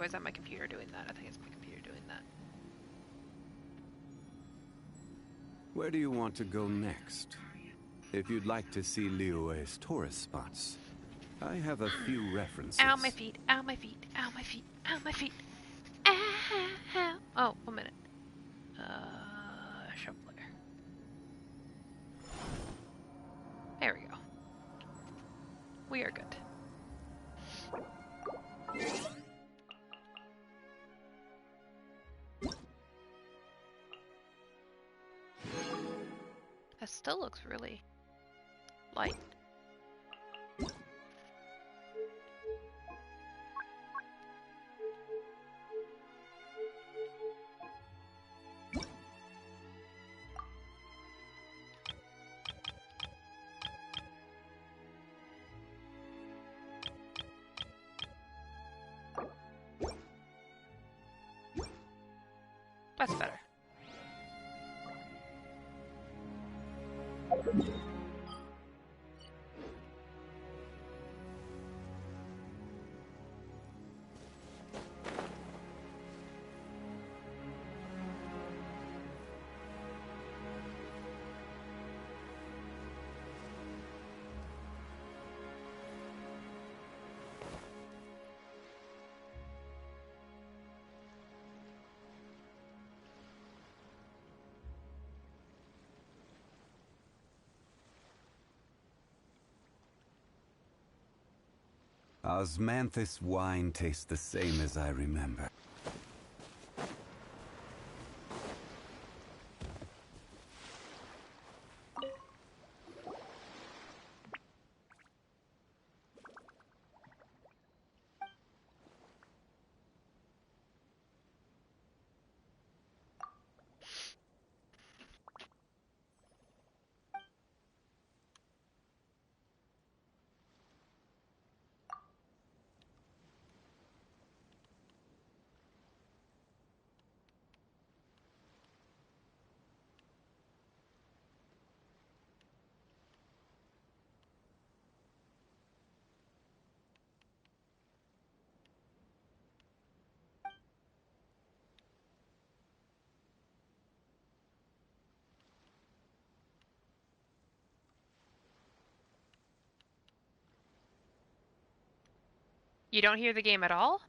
is that my computer doing that? I think it's my computer doing that. Where do you want to go next? If you'd like to see Liyue's tourist spots, I have a few references. Ow, my feet, ow, my feet, ow, my feet, ow, my feet. Ow. Oh, 1 minute. Shuffler. There we go. We are good. That still looks really light. That's better. Osmanthus wine tastes the same as I remember. You don't hear the game at all?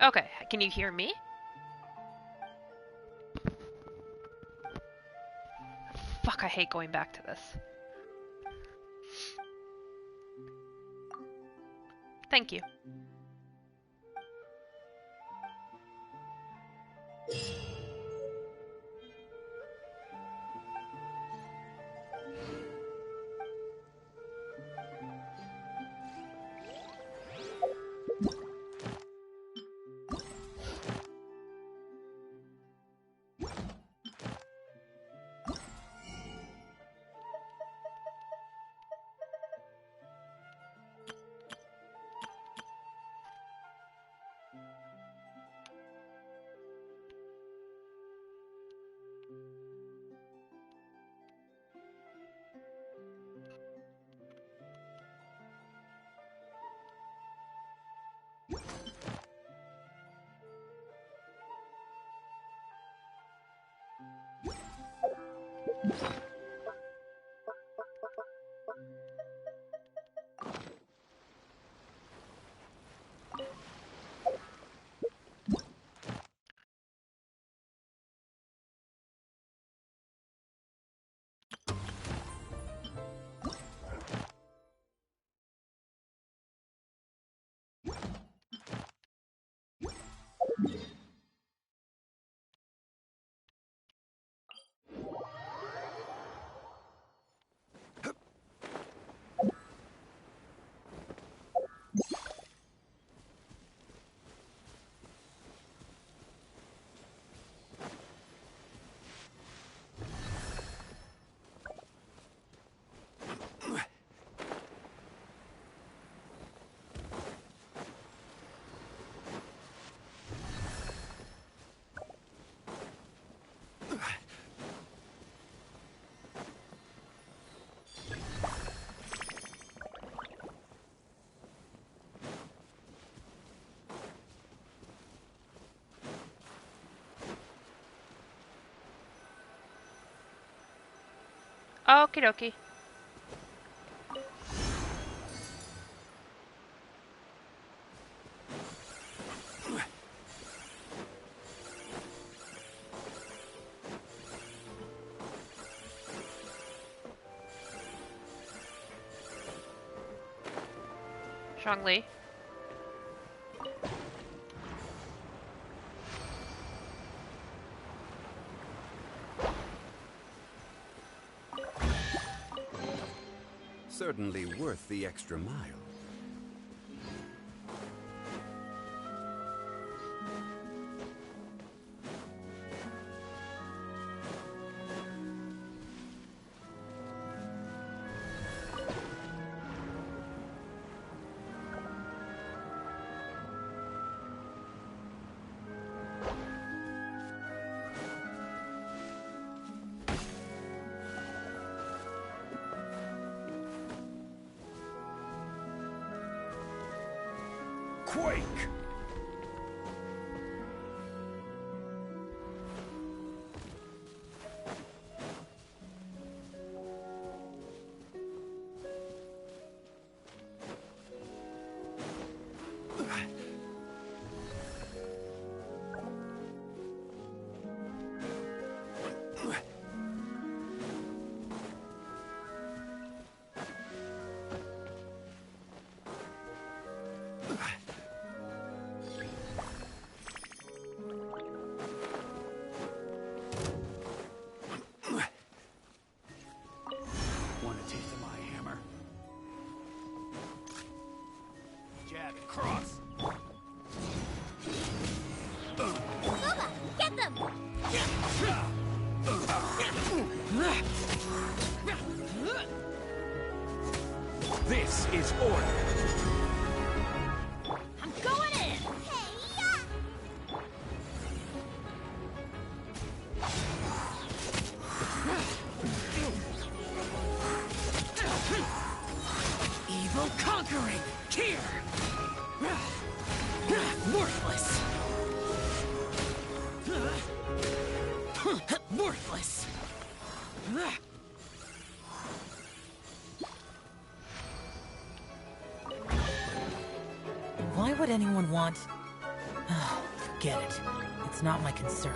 Okay, can you hear me? Fuck, I hate going back to this. Thank you. Okie dokie. Strongly. Certainly worth the extra mile. Quake! Cross. Lola, get them! This is order. I'm going in! Hey-ya! Evil conquering. Here. Worthless. Worthless. Why would anyone want... Forget it. It's not my concern.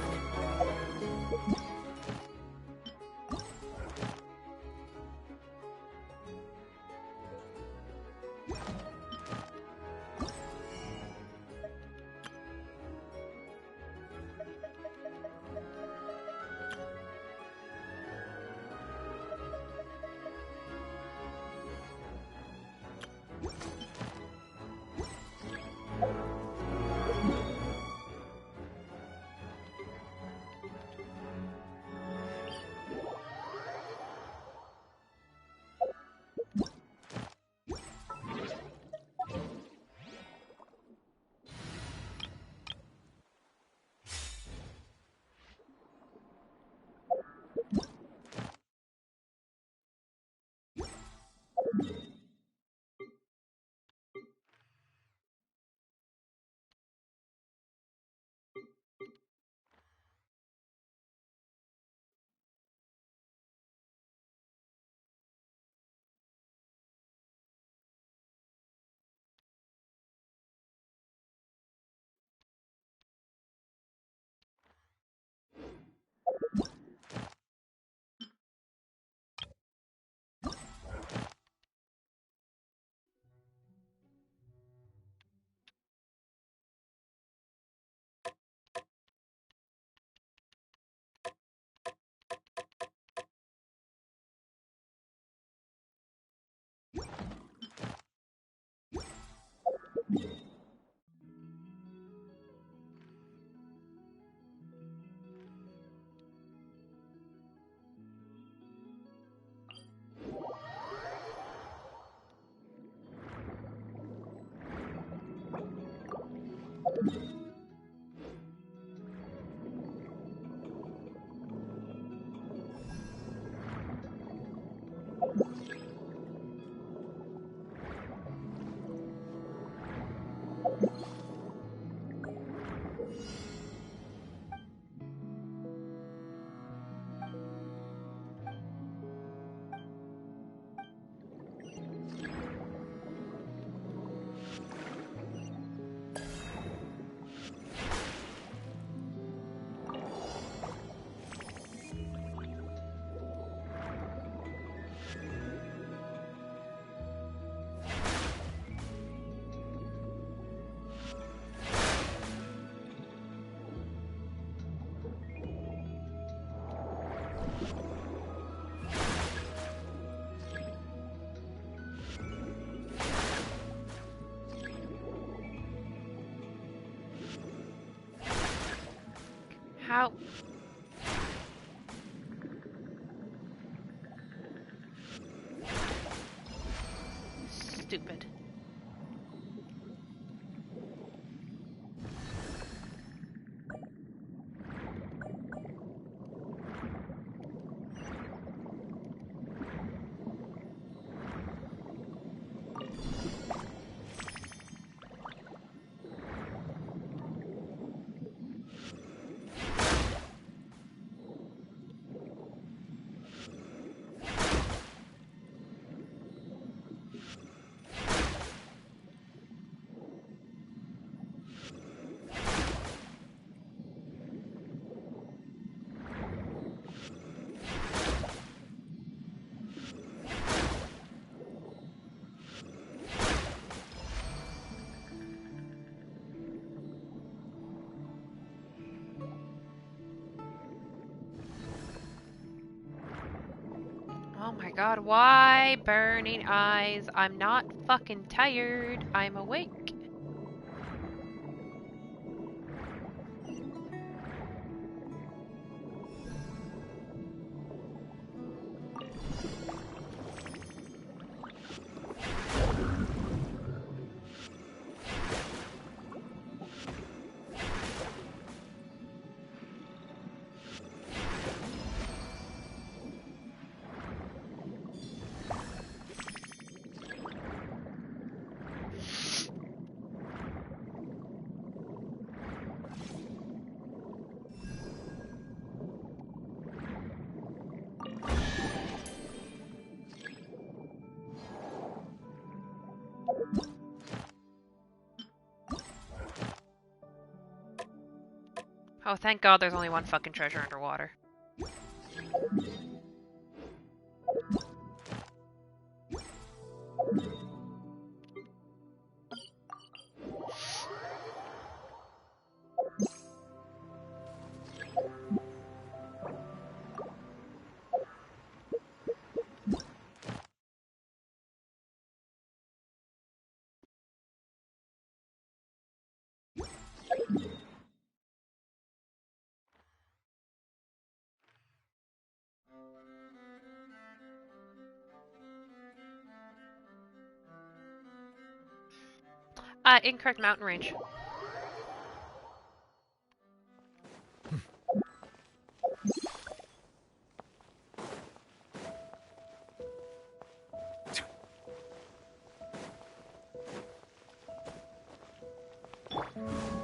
How? Stupid. Oh my god, why burning eyes? I'm not fucking tired. I'm awake. Oh, thank god there's only one fucking treasure underwater. Incorrect mountain range.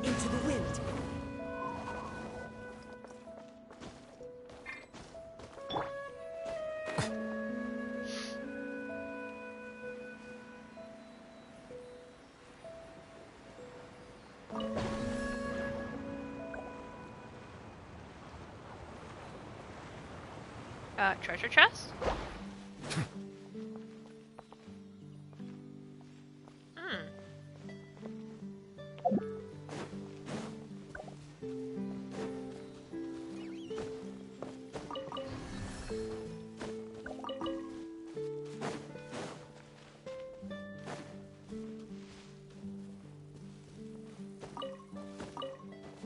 Into the wind. Treasure chest?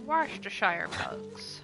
Worcestershire bugs.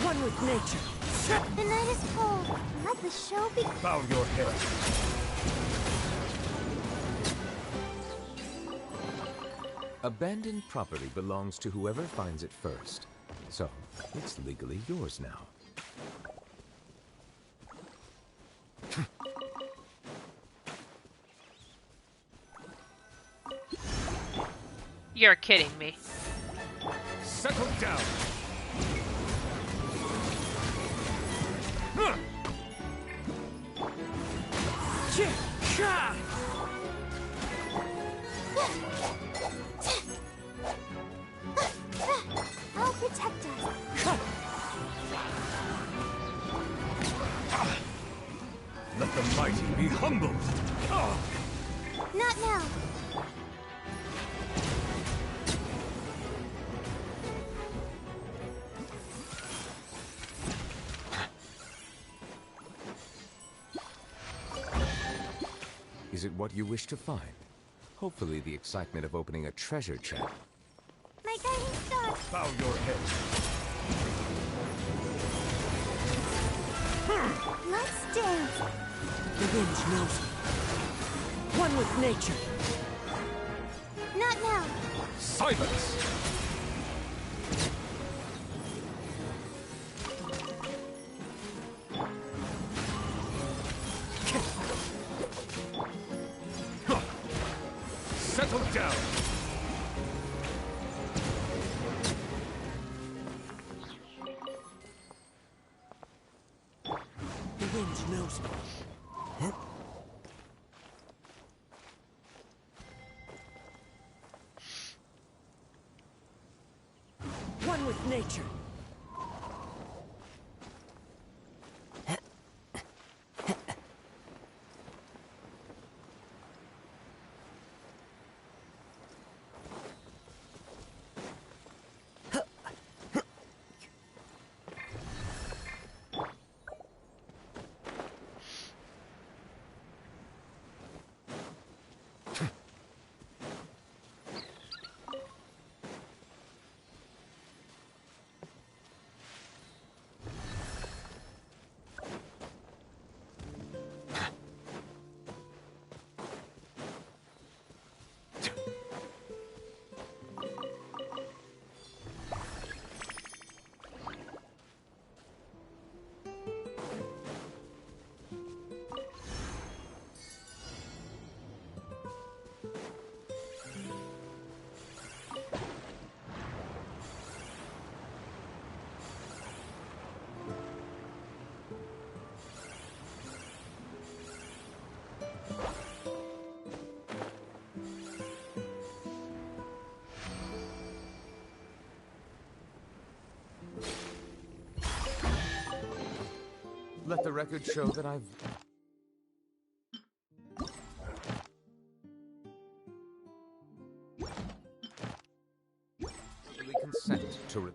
One with nature. The night is cold. Let the show begin. Bow your head. Abandoned property belongs to whoever finds it first. So, it's legally yours now. You're kidding me. Settle down. I'll protect us. Let the mighty be humbled. Not now. Is it what you wish to find? Hopefully the excitement of opening a treasure chest. My guiding star. Bow your head. Let's dance. The wind knows me. One with nature. Not now. Silence! Settle down! The wind knows me. One with nature. Let the record show that I've... consent to...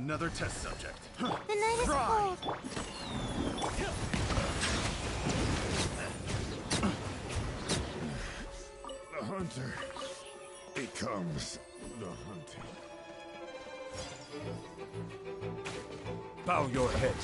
Another test subject. The night is cold. The hunter becomes the hunted. Bow your head.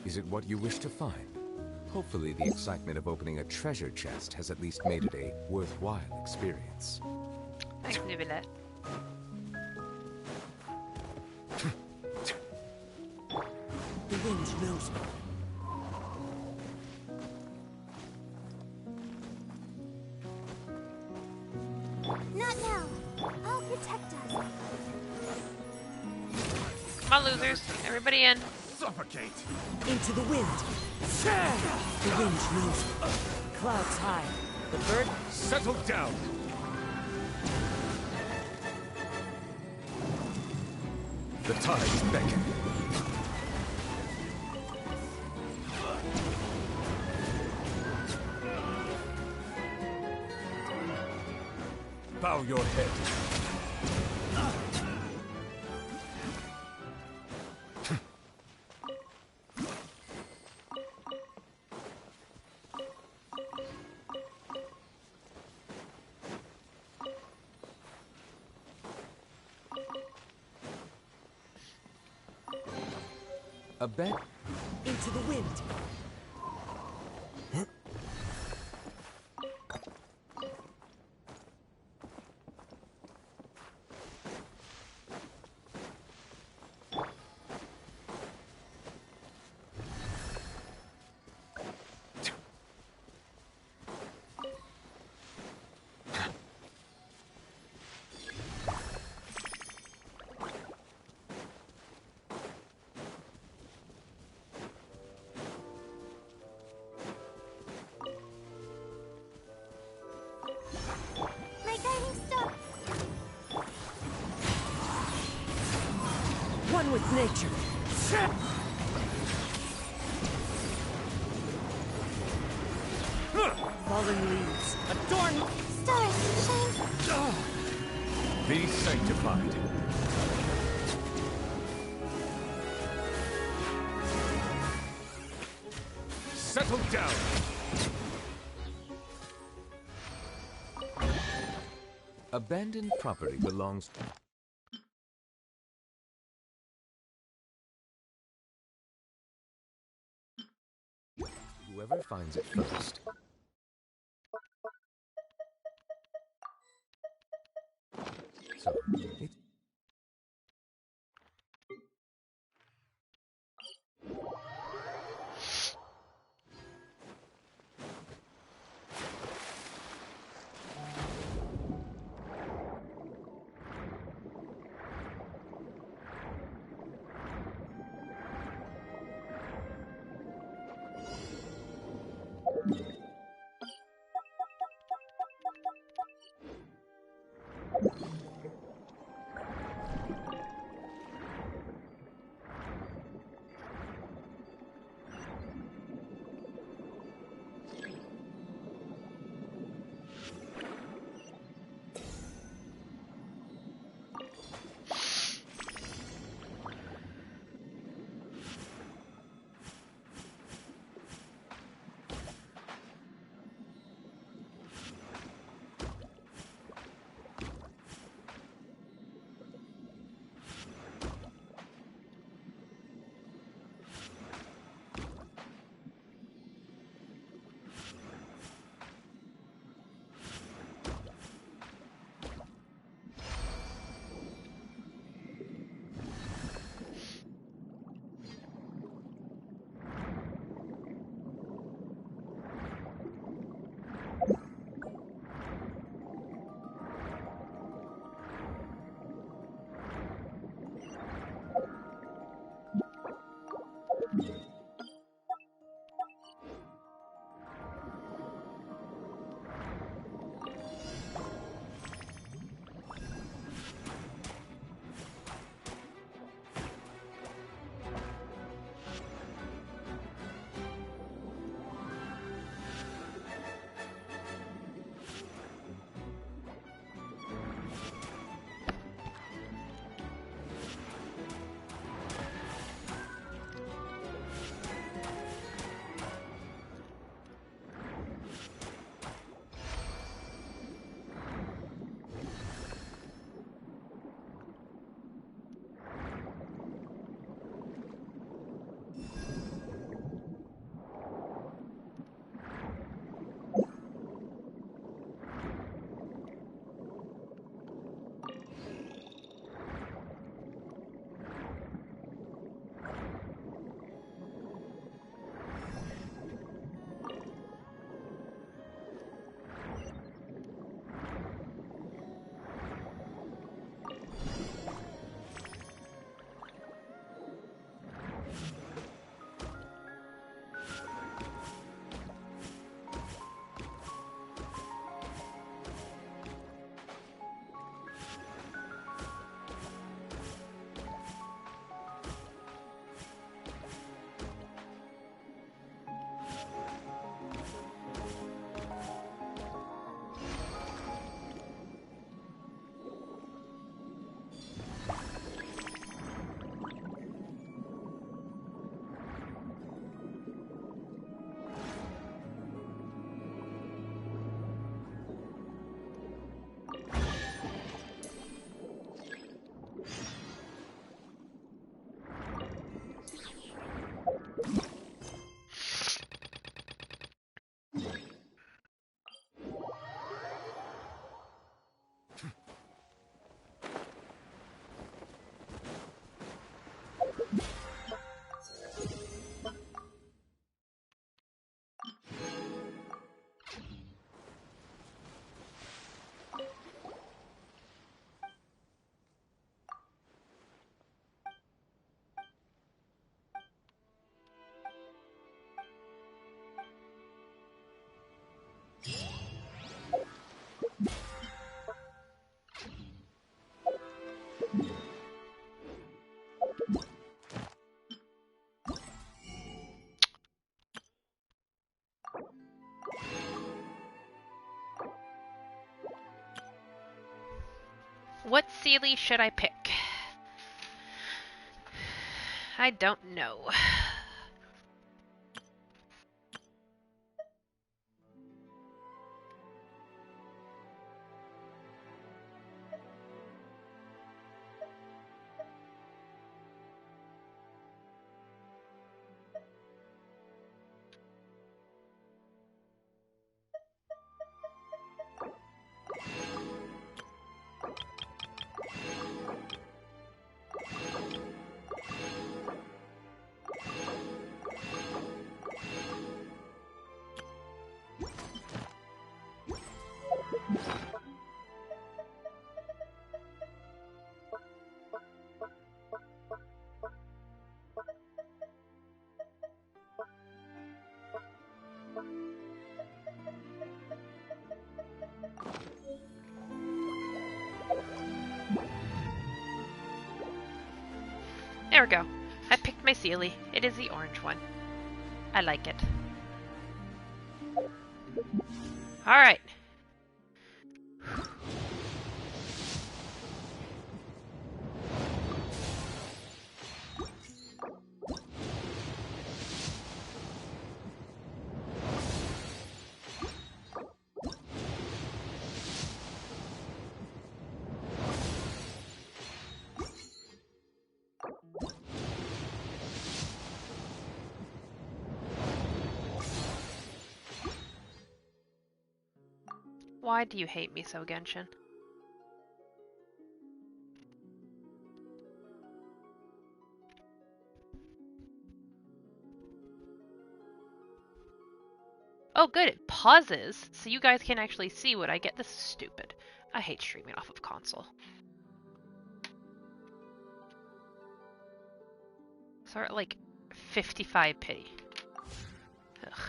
Is it what you wish to find? Hopefully the excitement of opening a treasure chest has at least made it a worthwhile experience. Thanks, Navia. The wind knows me. Not now. I'll protect us. Come on, losers. Everybody in. Suffocate! Into the wind. The wind knows me. Clouds high. The bird. Settle down! The tides beckon. Bow your head. A bet? Into the wind. My guiding star. One with nature. Fallen leaves. Adorn. Stars, shine. Be sanctified. Settle down. Abandoned property belongs to... whoever finds it first. So, it's... What Sealy should I pick? I don't know. There we go. I picked my Sealy. It is the orange one. I like it. Alright. Why do you hate me so, Genshin? Oh good, it pauses, so you guys can actually see what I get. This is stupid. I hate streaming off of console. So we're at like 55 pity. Ugh.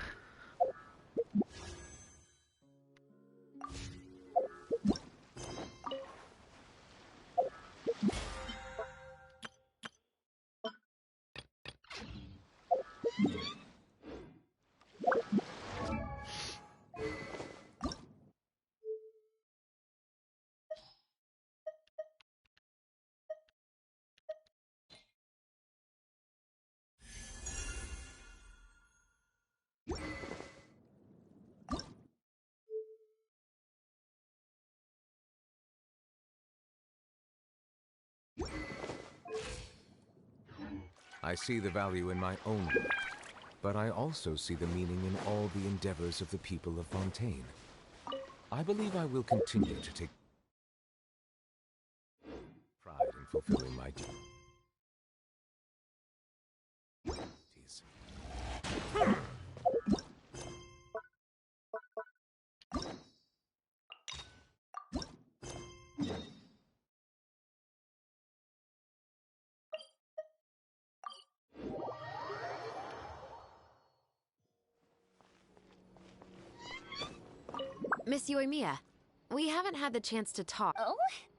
I see the value in my own work, but I also see the meaning in all the endeavors of the people of Fontaine. I believe I will continue to take pride in fulfilling my duties. Miss Yoimiya, we haven't had the chance to talk. Oh,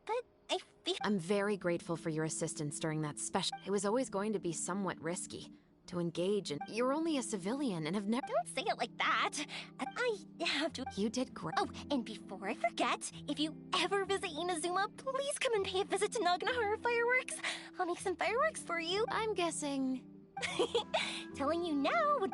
but I feel... I'm very grateful for your assistance during that special... It was always going to be somewhat risky to engage, and you're only a civilian and have never... Don't say it like that. I have to... You did great. Oh, and before I forget, if you ever visit Inazuma, please come and pay a visit to Naganohara Fireworks. I'll make some fireworks for you. I'm guessing... Telling you now would...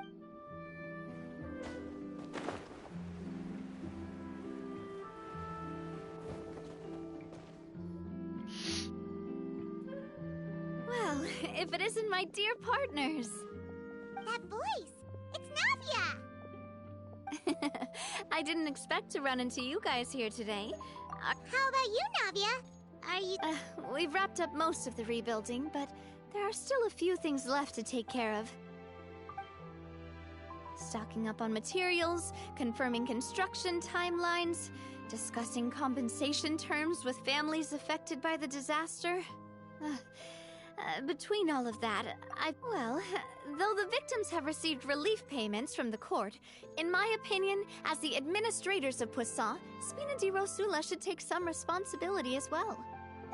Well, if it isn't my dear partners. That voice! It's Navia! I didn't expect to run into you guys here today. How about you, Navia? Are you... We've wrapped up most of the rebuilding, but there are still a few things left to take care of. Stocking up on materials, confirming construction timelines, discussing compensation terms with families affected by the disaster. Between all of that, well, though the victims have received relief payments from the court, in my opinion, as the administrators of Poisson, Spina di Rosula should take some responsibility as well.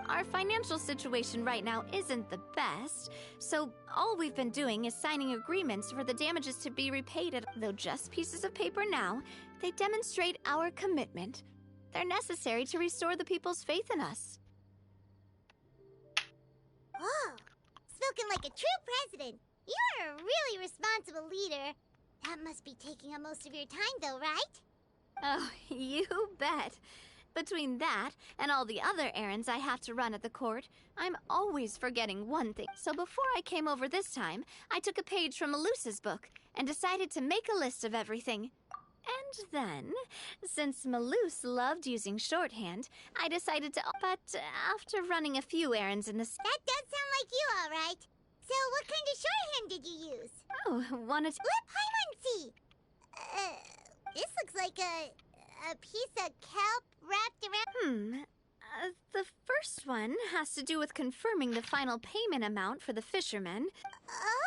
Our financial situation right now isn't the best, so all we've been doing is signing agreements for the damages to be repaid. Though just pieces of paper now, they demonstrate our commitment. They're necessary to restore the people's faith in us. Whoa! Spoken like a true president. You're a really responsible leader. That must be taking up most of your time, though, right? Oh, you bet. Between that and all the other errands I have to run at the court, I'm always forgetting one thing. So before I came over this time, I took a page from Melusa's book and decided to make a list of everything. And then, since Melus loved using shorthand, I decided to... But after running a few errands in the... That does sound like you, all right. So what kind of shorthand did you use? Oh, wanted to... Let Paimon see. This looks like a piece of kelp wrapped around... The first one has to do with confirming the final payment amount for the fishermen.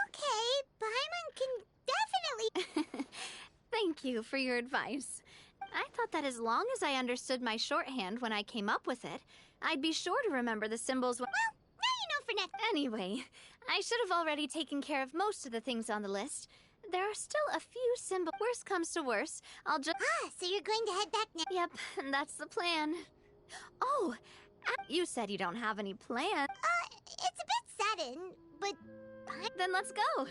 Okay, Paimon can definitely... Thank you for your advice. I thought that as long as I understood my shorthand when I came up with it, I'd be sure to remember the symbols when... Well, now you know for next... Anyway, I should have already taken care of most of the things on the list. There are still a few symbols. Worst comes to worst, I'll just... So you're going to head back now? Yep, that's the plan. Oh, you said you don't have any plan. It's a bit sudden, but... Then let's go.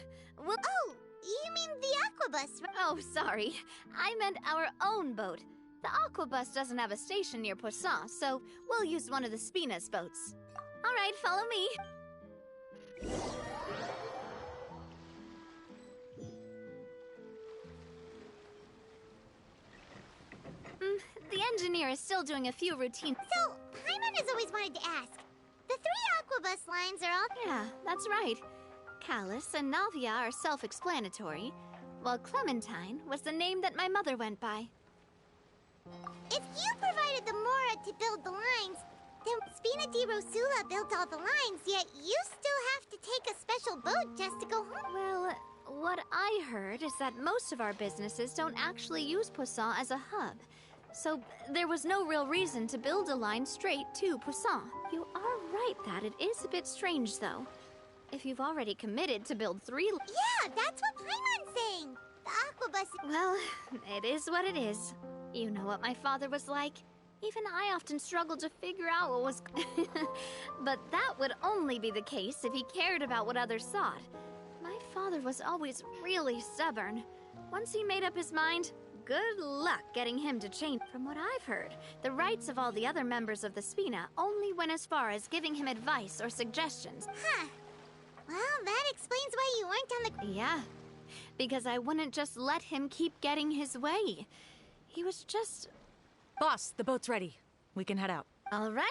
We'll... Oh, you mean the aquabus, right? Oh, sorry. I meant our own boat. The aquabus doesn't have a station near Poisson, so we'll use one of the Spina's boats. All right, follow me. The engineer is still doing a few routine... So, Paimon has always wanted to ask. The 3 aquabus lines are all... Yeah, that's right. Callus and Navia are self-explanatory, while Clementine was the name that my mother went by. If you provided the Mora to build the lines, then Spina di Rosula built all the lines, yet you still have to take a special boat just to go home. Well, what I heard is that most of our businesses don't actually use Poisson as a hub, so there was no real reason to build a line straight to Poisson. You are right that it is a bit strange, though. If you've already committed to build 3... Yeah, that's what Paimon's saying. The aquabus... Well, it is what it is. You know what my father was like. Even I often struggled to figure out what was... But that would only be the case if he cared about what others thought. My father was always really stubborn. Once he made up his mind, good luck getting him to change. From what I've heard, the rights of all the other members of the Spina only went as far as giving him advice or suggestions. Huh. Well, that explains why you weren't on the... Yeah, because I wouldn't just let him keep getting his way. He was just... Boss, the boat's ready. We can head out. All right.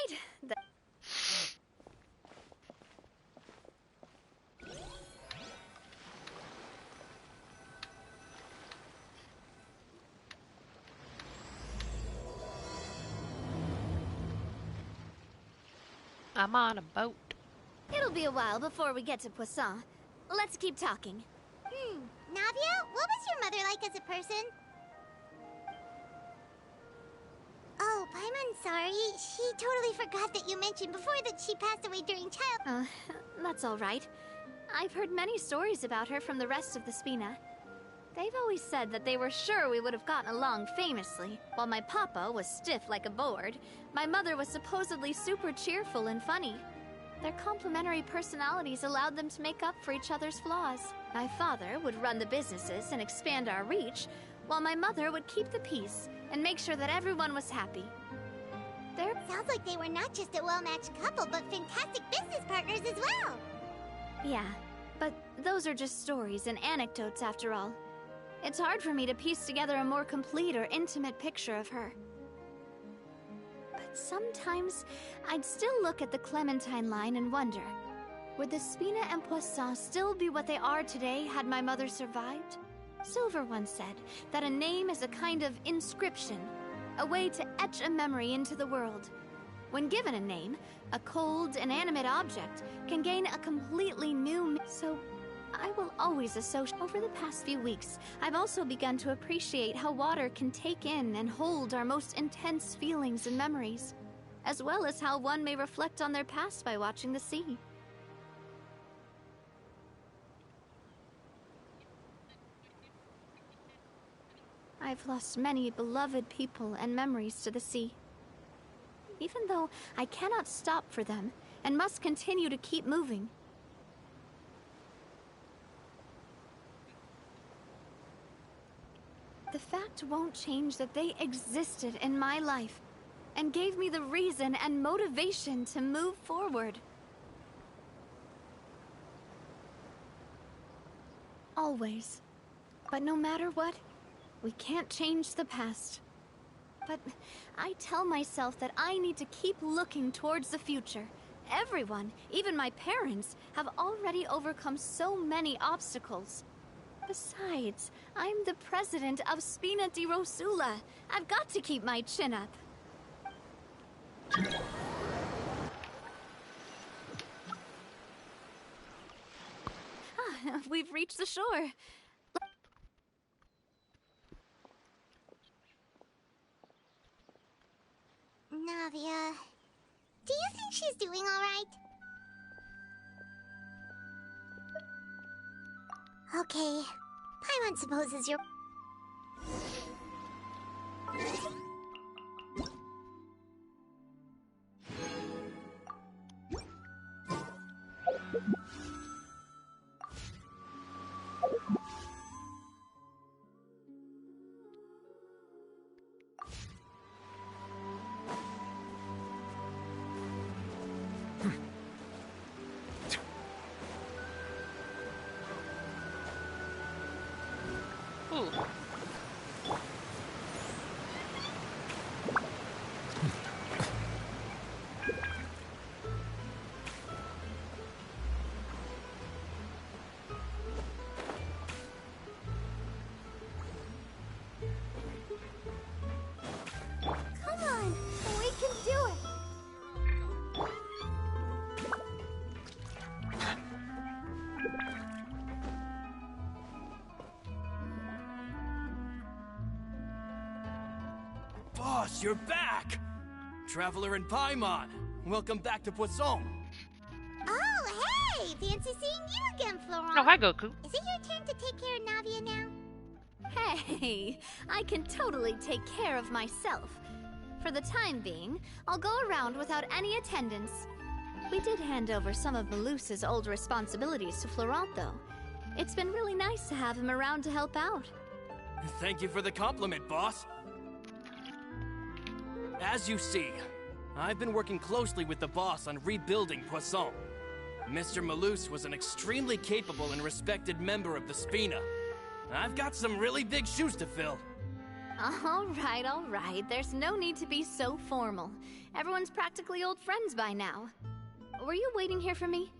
I'm on a boat. It'll be a while before we get to Poisson. Let's keep talking. Navia, what was your mother like as a person? Oh, Paimon's sorry. She totally forgot that you mentioned before that she passed away during That's all right. I've heard many stories about her from the rest of the Spina. They've always said that they were sure we would have gotten along famously. While my papa was stiff like a board, my mother was supposedly super cheerful and funny. Their complementary personalities allowed them to make up for each other's flaws. My father would run the businesses and expand our reach, while my mother would keep the peace and make sure that everyone was happy. Sounds like they were not just a well-matched couple, but fantastic business partners as well. Yeah, but those are just stories and anecdotes after all. It's hard for me to piece together a more complete or intimate picture of her. But sometimes, I'd still look at the Clementine line and wonder, would the Spina and Poisson still be what they are today had my mother survived? Silver once said that a name is a kind of inscription, a way to etch a memory into the world. When given a name, a cold, inanimate object can gain a completely new so I will always associate. Over the past few weeks, I've also begun to appreciate how water can take in and hold our most intense feelings and memories, as well as how one may reflect on their past by watching the sea. I've lost many beloved people and memories to the sea. Even though I cannot stop for them and must continue to keep moving. The fact won't change that they existed in my life and gave me the reason and motivation to move forward. Always. But no matter what, we can't change the past. But I tell myself that I need to keep looking towards the future. Everyone, even my parents, have already overcome so many obstacles. Besides, I'm the president of Spina di Rosula. I've got to keep my chin up. We've reached the shore. Navia, do you think she's doing all right? Okay, Paimon supposes you're... Ooh. Come on, we can do it! Boss, you're back! Traveler and Paimon, welcome back to Poisson. Oh, hey! Fancy seeing you again, Florent. Oh, hi, Goku. Is it your turn to take care of Navia now? Hey, I can totally take care of myself. For the time being, I'll go around without any attendance. We did hand over some of Malus's old responsibilities to Florent, though. It's been really nice to have him around to help out. Thank you for the compliment, boss. As you see, I've been working closely with the boss on rebuilding Poisson. Mr. Malus was an extremely capable and respected member of the Spina. I've got some really big shoes to fill. All right. There's no need to be so formal. Everyone's practically old friends by now. Were you waiting here for me?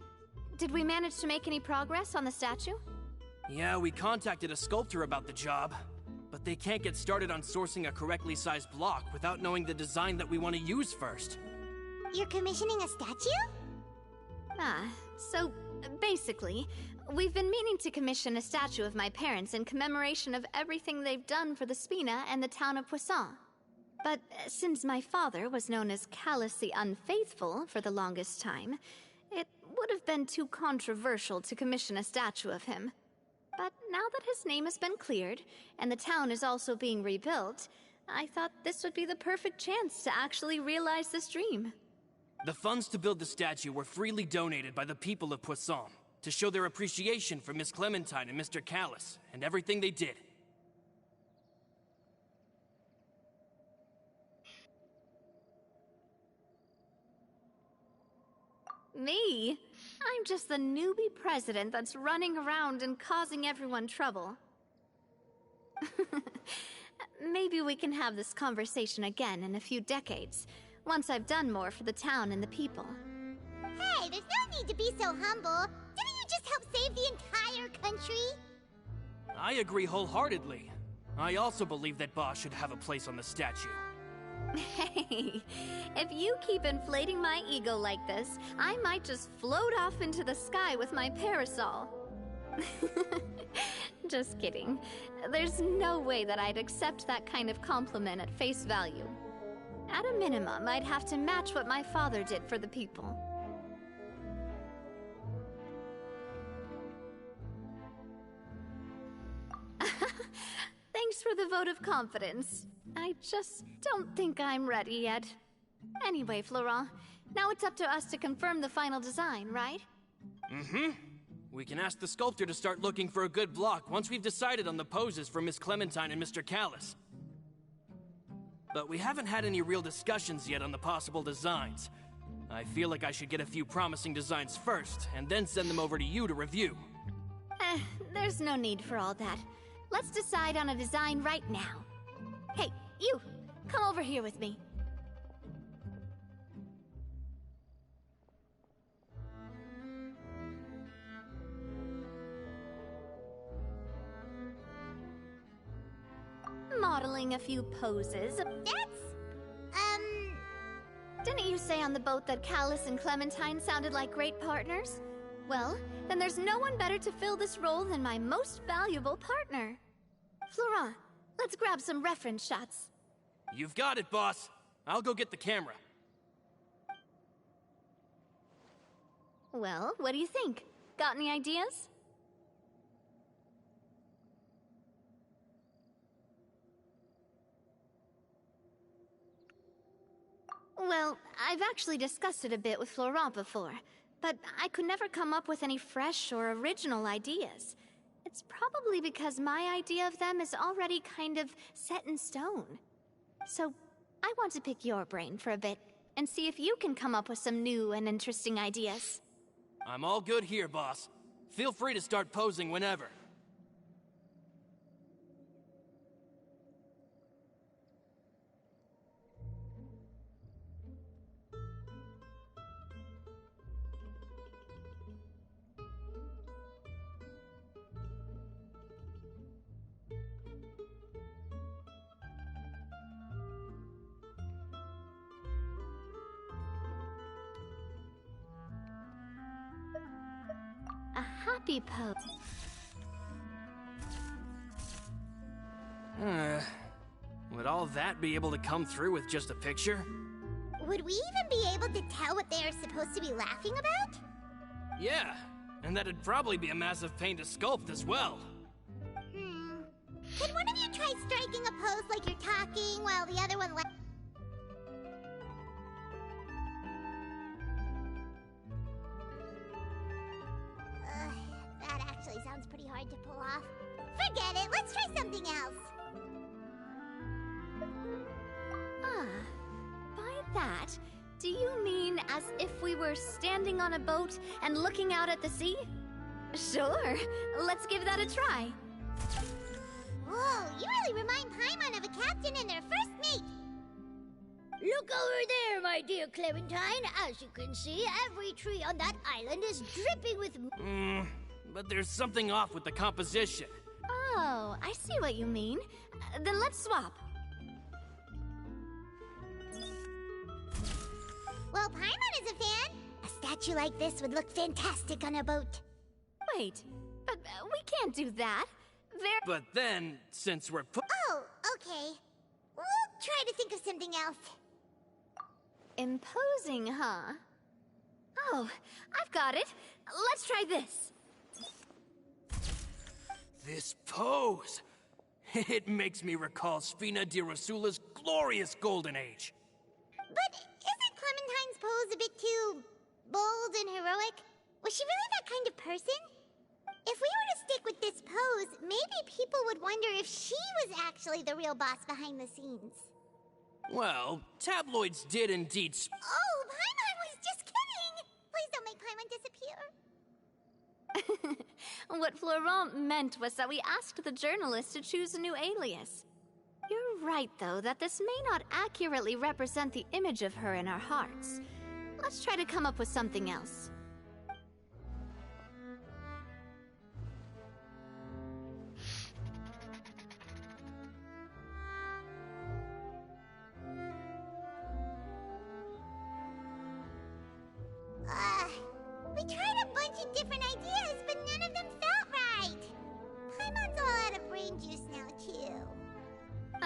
Did we manage to make any progress on the statue? Yeah, we contacted a sculptor about the job, but they can't get started on sourcing a correctly sized block without knowing the design that we want to use first. You're commissioning a statue? So basically, we've been meaning to commission a statue of my parents in commemoration of everything they've done for the Spina and the town of Poisson. But since my father was known as Callus the Unfaithful for the longest time, it would have been too controversial to commission a statue of him. But now that his name has been cleared, and the town is also being rebuilt, I thought this would be the perfect chance to actually realize this dream. The funds to build the statue were freely donated by the people of Poisson to show their appreciation for Miss Clementine and Mr. Callus and everything they did. Me? I'm just the newbie president that's running around and causing everyone trouble. Maybe we can have this conversation again in a few decades, once I've done more for the town and the people. Hey, there's no need to be so humble. Didn't you just help save the entire country? I agree wholeheartedly. I also believe that Boss should have a place on the statue. Hey, if you keep inflating my ego like this, I might just float off into the sky with my parasol. Just kidding. There's no way that I'd accept that kind of compliment at face value. At a minimum, I'd have to match what my father did for the people. Thanks for the vote of confidence. I just don't think I'm ready yet. Anyway, Florent, now it's up to us to confirm the final design, right? Mm-hmm. We can ask the sculptor to start looking for a good block once we've decided on the poses for Miss Clementine and Mr. Callis. But we haven't had any real discussions yet on the possible designs. I feel like I should get a few promising designs first, and then send them over to you to review. There's no need for all that. Let's decide on a design right now. Hey, you! Come over here with me. Modeling a few poses. Didn't you say on the boat that Callis and Clementine sounded like great partners? Well, then there's no one better to fill this role than my most valuable partner. Florent, let's grab some reference shots. You've got it, boss. I'll go get the camera. Well, what do you think? Got any ideas? Well, I've actually discussed it a bit with Florent before, but I could never come up with any fresh or original ideas. It's probably because my idea of them is already kind of set in stone. So, I want to pick your brain for a bit, and see if you can come up with some new and interesting ideas. I'm all good here, boss. Feel free to start posing whenever. A happy pose. Would all that be able to come through with just a picture? Would we even be able to tell what they are supposed to be laughing about? Yeah, and that'd probably be a massive pain to sculpt as well. Can one of you try striking a pose like you're talking while the other one that actually sounds pretty hard to pull off. Forget it, let's try something else. By that, do you mean as if we were standing on a boat and looking out at the sea? Sure, let's give that a try. Whoa, you really remind Paimon of a captain in their first mate. Look over there, my dear Clementine. As you can see, every tree on that island is dripping with... But there's something off with the composition. Oh, I see what you mean. Then let's swap. Well, Paimon is a fan. A statue like this would look fantastic on a boat. Wait, but we can't do that. But then, since we're Oh, okay. We'll try to think of something else. Imposing, huh? Oh, I've got it. Let's try this. This pose! It makes me recall Spina di Rosula's glorious golden age. But isn't Clementine's pose a bit too bold and heroic? Was she really that kind of person? If we were to stick with this pose, maybe people would wonder if she was actually the real boss behind the scenes. Well, tabloids did indeed Oh, Paimon was just kidding! Please don't make Paimon disappear. What Florent meant was that we asked the journalist to choose a new alias. You're right, though, that this may not accurately represent the image of her in our hearts. Let's try to come up with something else.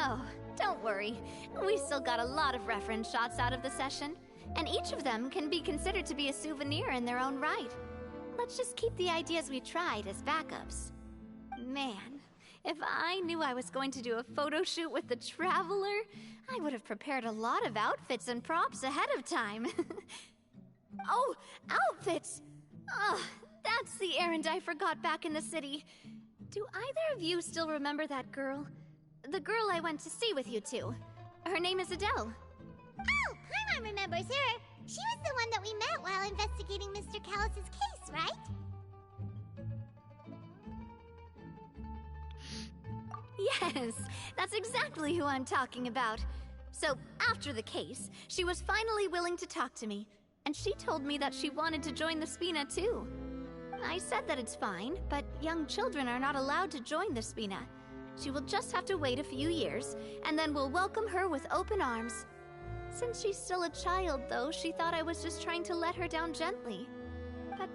Oh, don't worry. We still got a lot of reference shots out of the session, and each of them can be considered to be a souvenir in their own right. Let's just keep the ideas we tried as backups. Man, if I knew I was going to do a photo shoot with the Traveler, I would have prepared a lot of outfits and props ahead of time. Oh, outfits! Oh, that's the errand I forgot back in the city. Do either of you still remember that girl? The girl I went to see with you two. Her name is Adele. Oh, Paimon remembers her. She was the one that we met while investigating Mr. Callus's case, right? Yes, that's exactly who I'm talking about. So, after the case, she was finally willing to talk to me, and she told me that she wanted to join the Spina too. I said that it's fine, but young children are not allowed to join the Spina. She will just have to wait a few years, and then we'll welcome her with open arms. Since she's still a child, though, she thought I was just trying to let her down gently. But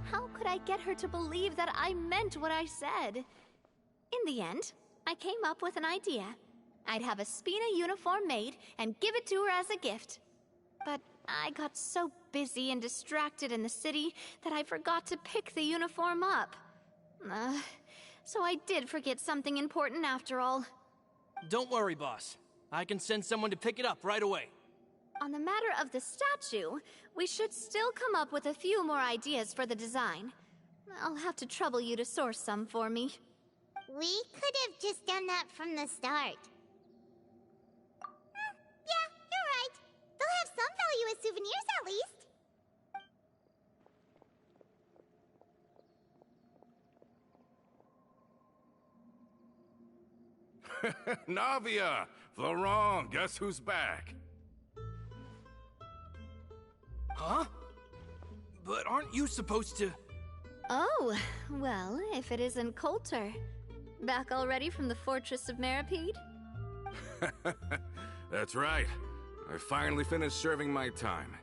how could I get her to believe that I meant what I said? In the end, I came up with an idea. I'd have a Spina uniform made and give it to her as a gift. But I got so busy and distracted in the city that I forgot to pick the uniform up. So I did forget something important after all. Don't worry, boss. I can send someone to pick it up right away. On the matter of the statue, we should still come up with a few more ideas for the design. I'll have to trouble you to source some for me. We could have just done that from the start. Yeah, you're right. They'll have some value as souvenirs at least. Navia! Florent, guess who's back? Huh? But aren't you supposed to... Oh, well, if it isn't Coulter. Back already from the Fortress of Meripede? That's right. I finally finished serving my time.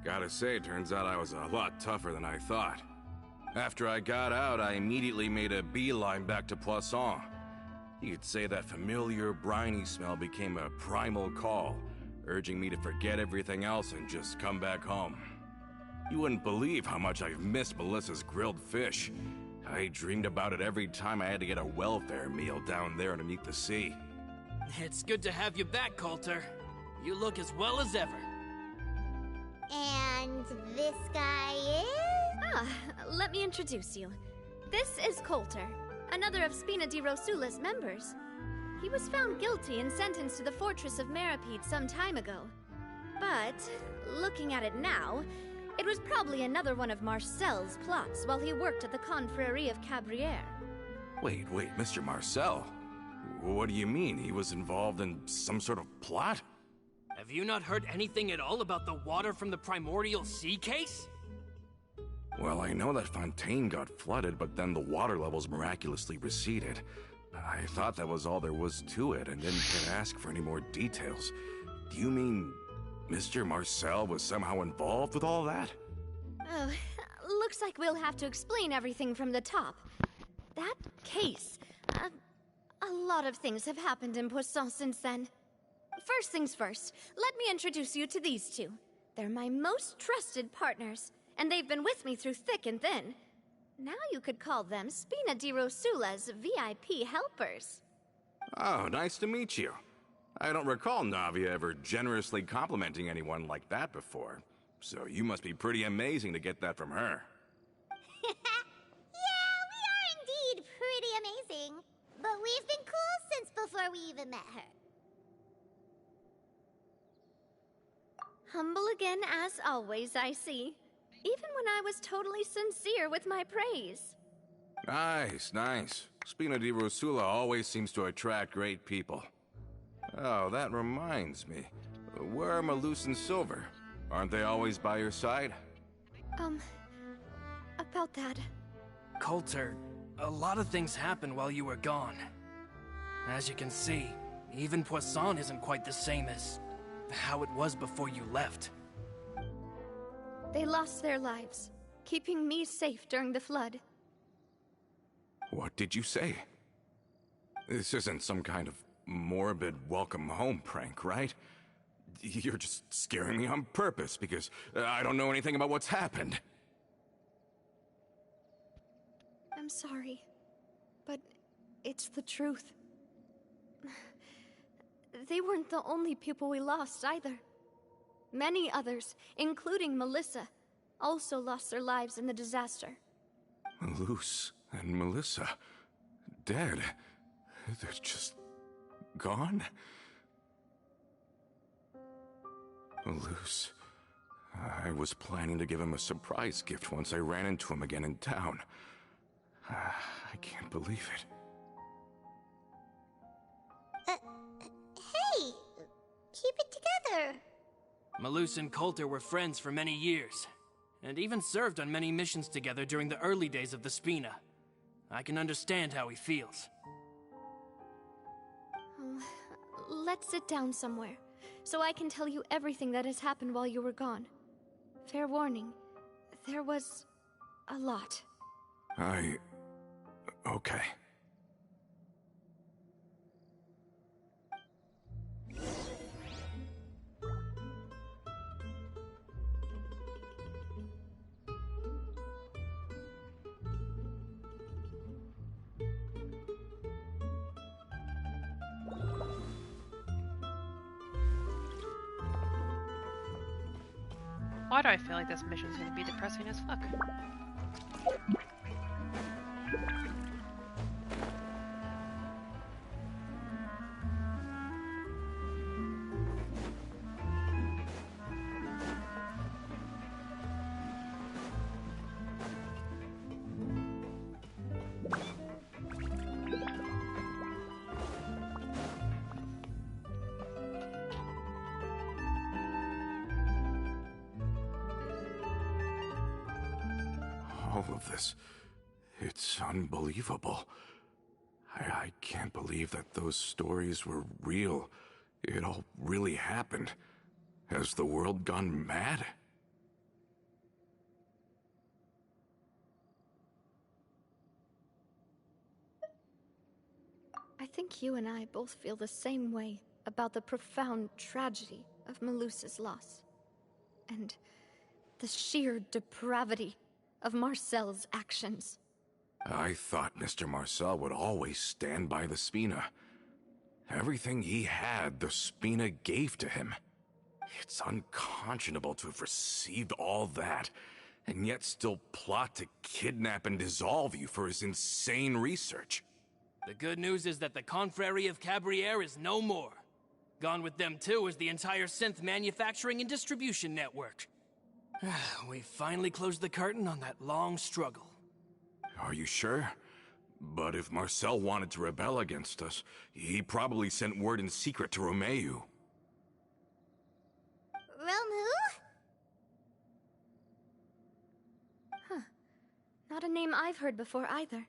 Gotta say, turns out I was a lot tougher than I thought. After I got out, I immediately made a beeline back to Poisson. You could say that familiar, briny smell became a primal call, urging me to forget everything else and just come back home. You wouldn't believe how much I've missed Melissa's grilled fish. I dreamed about it every time I had to get a welfare meal down there underneath the sea. It's good to have you back, Coulter. You look as well as ever. And this guy is? Let me introduce you. This is Coulter, another of Spina di Rosula's members. He was found guilty and sentenced to the Fortress of Meripede some time ago. But, looking at it now, it was probably another one of Marcel's plots while he worked at the Confrérie of Cabrières. Wait, Mr. Marcel? What do you mean? He was involved in some sort of plot? Have you not heard anything at all about the water from the primordial sea case? Well, I know that Fontaine got flooded, but then the water levels miraculously receded. I thought that was all there was to it, and didn't get asked for any more details. Do you mean Mr. Marcel was somehow involved with all that? Oh, looks like we'll have to explain everything from the top. That case... a lot of things have happened in Poisson since then. First things first, let me introduce you to these two. They're my most trusted partners, and they've been with me through thick and thin. Now you could call them Spina di Rosula's VIP helpers. Oh, nice to meet you. I don't recall Navia ever generously complimenting anyone like that before. So you must be pretty amazing to get that from her. Yeah, we are indeed pretty amazing. But we've been cool since before we even met her. Humble again as always, I see. Even when I was totally sincere with my praise. Nice. Spina di Rosula always seems to attract great people. Oh, that reminds me. Where are Malus and Silver? Aren't they always by your side? About that... Coulter, a lot of things happened while you were gone. As you can see, even Poisson isn't quite the same as how it was before you left. They lost their lives, keeping me safe during the flood. What did you say? This isn't some kind of morbid welcome home prank, right? You're just scaring me on purpose because I don't know anything about what's happened. I'm sorry, but it's the truth. They weren't the only people we lost either. Many others, including Melissa, also lost their lives in the disaster. Luce and Melissa, dead. They're just gone? Luce, I was planning to give him a surprise gift once I ran into him again in town. I can't believe it. Hey! Keep it together! Malus and Coulter were friends for many years, and even served on many missions together during the early days of the Spina. I can understand how he feels. Oh, let's sit down somewhere, so I can tell you everything that has happened while you were gone. Fair warning, there was a lot. Okay. Why do I feel like this mission's gonna be depressing as fuck? All of this, it's unbelievable. I can't believe that those stories were real. It all really happened. Has the world gone mad? I think you and I both feel the same way about the profound tragedy of Melusa's loss. And the sheer depravity of Marcel's actions. I thought Mr. Marcel would always stand by the Spina. Everything he had, the Spina gave to him. It's unconscionable to have received all that, and yet still plot to kidnap and dissolve you for his insane research. The good news is that the Confrérie of Cabriere is no more. Gone with them too is the entire synth manufacturing and distribution network. We finally closed the curtain on that long struggle. Are you sure? But if Marcel wanted to rebel against us, he probably sent word in secret to Romeu. Romeu? Huh. Not a name I've heard before either.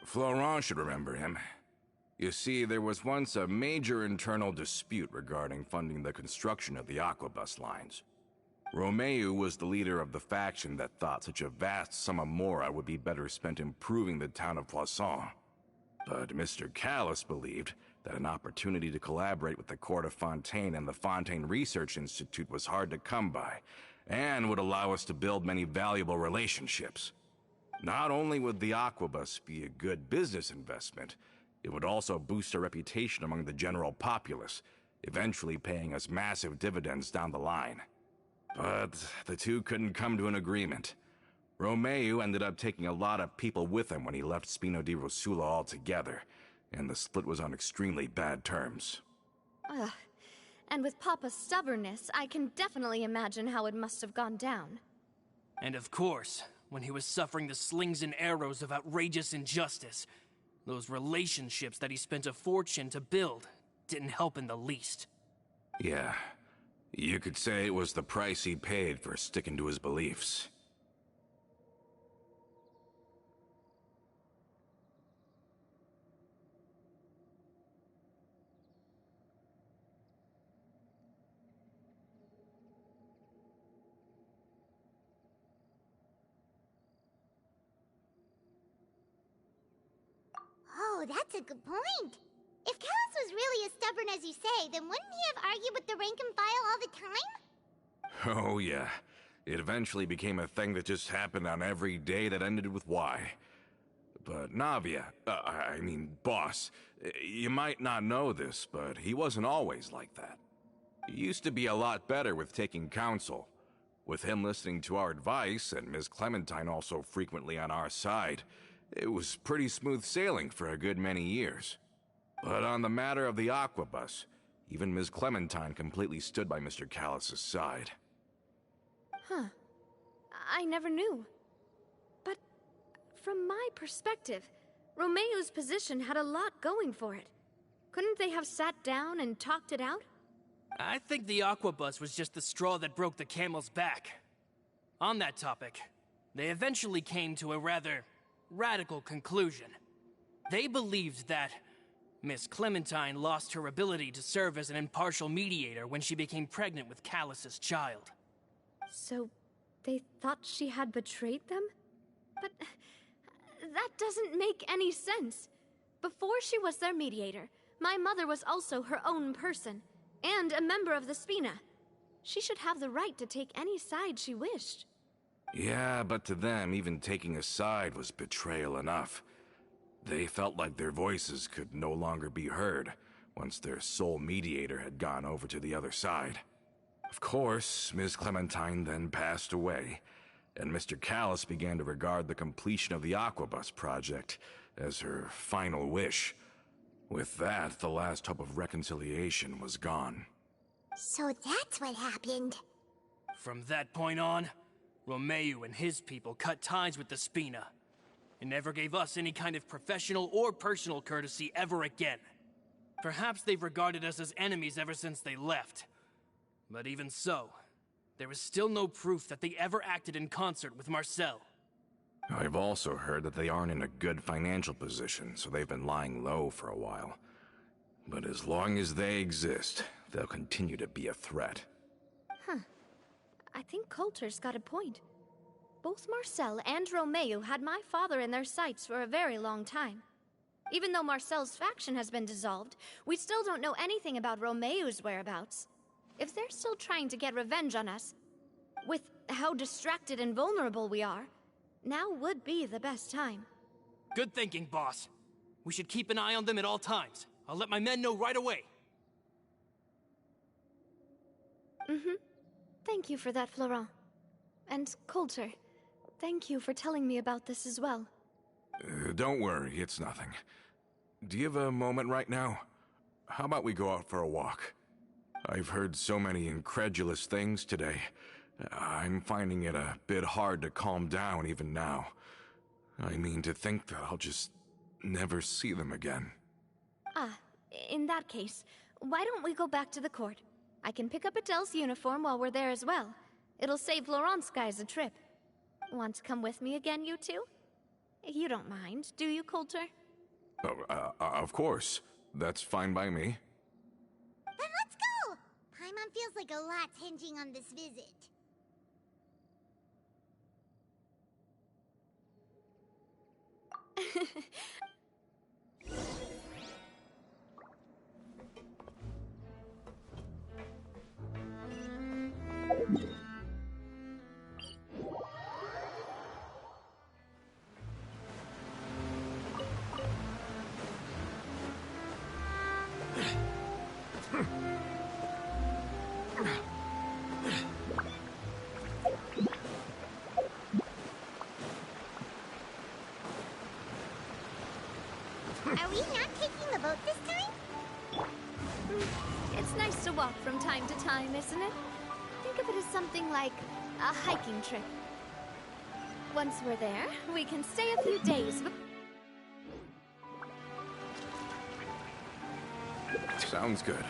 Florent should remember him. You see, there was once a major internal dispute regarding funding the construction of the Aquabus lines. Romeu was the leader of the faction that thought such a vast sum of mora would be better spent improving the town of Poisson. But Mr. Callis believed that an opportunity to collaborate with the court of Fontaine and the Fontaine Research Institute was hard to come by, and would allow us to build many valuable relationships. Not only would the Aquabus be a good business investment, it would also boost our reputation among the general populace, eventually paying us massive dividends down the line. But the two couldn't come to an agreement. Romeu ended up taking a lot of people with him when he left Spina di Rosula altogether, and the split was on extremely bad terms. Ugh. And with Papa's stubbornness, I can definitely imagine how it must have gone down. And of course, when he was suffering the slings and arrows of outrageous injustice, those relationships that he spent a fortune to build didn't help in the least. Yeah. You could say it was the price he paid for sticking to his beliefs. Oh, that's a good point. If Callis boss was really as stubborn as you say, then wouldn't he have argued with the rank and file all the time? Oh, yeah. It eventually became a thing that just happened on every day that ended with Y. But Navia, boss, you might not know this, but he wasn't always like that. He used to be a lot better with taking counsel. With him listening to our advice, and Ms. Clementine also frequently on our side, it was pretty smooth sailing for a good many years. But on the matter of the Aquabus, even Ms. Clementine completely stood by Mr. Callus's side. Huh. I never knew. But from my perspective, Romeo's position had a lot going for it. Couldn't they have sat down and talked it out? I think the Aquabus was just the straw that broke the camel's back. On that topic, they eventually came to a rather radical conclusion. They believed that Miss Clementine lost her ability to serve as an impartial mediator when she became pregnant with Callus's child. So, they thought she had betrayed them? But that doesn't make any sense. Before she was their mediator, my mother was also her own person, and a member of the Spina. She should have the right to take any side she wished. Yeah, but to them, even taking a side was betrayal enough. They felt like their voices could no longer be heard once their sole mediator had gone over to the other side. Of course, Ms. Clementine then passed away, and Mr. Callus began to regard the completion of the Aquabus project as her final wish. With that, the last hope of reconciliation was gone. So that's what happened. From that point on, Romeo and his people cut ties with the Spina, and never gave us any kind of professional or personal courtesy ever again. Perhaps they've regarded us as enemies ever since they left. But even so, there is still no proof that they ever acted in concert with Marcel. I've also heard that they aren't in a good financial position, so they've been lying low for a while. But as long as they exist, they'll continue to be a threat. Huh. I think Coulter's got a point. Both Marcel and Romeo had my father in their sights for a very long time. Even though Marcel's faction has been dissolved, we still don't know anything about Romeo's whereabouts. If they're still trying to get revenge on us, with how distracted and vulnerable we are, now would be the best time. Good thinking, boss. We should keep an eye on them at all times. I'll let my men know right away. Thank you for that, Florent. And Coulter, thank you for telling me about this as well. Don't worry, it's nothing. Do you have a moment right now? How about we go out for a walk? I've heard so many incredulous things today. I'm finding it a bit hard to calm down even now. I mean, to think that I'll just never see them again. In that case, why don't we go back to the court? I can pick up Adele's uniform while we're there as well. It'll save Laurent's guys a trip. Want to come with me again, you two? You don't mind, do you, Coulter? Of course. That's fine by me. Then let's go! Paimon feels like a lot's hinging on this visit. Are we not taking the boat this time? It's nice to walk from time to time, isn't it? Think of it as something like a hiking trip. Once we're there, we can stay a few days. Sounds good.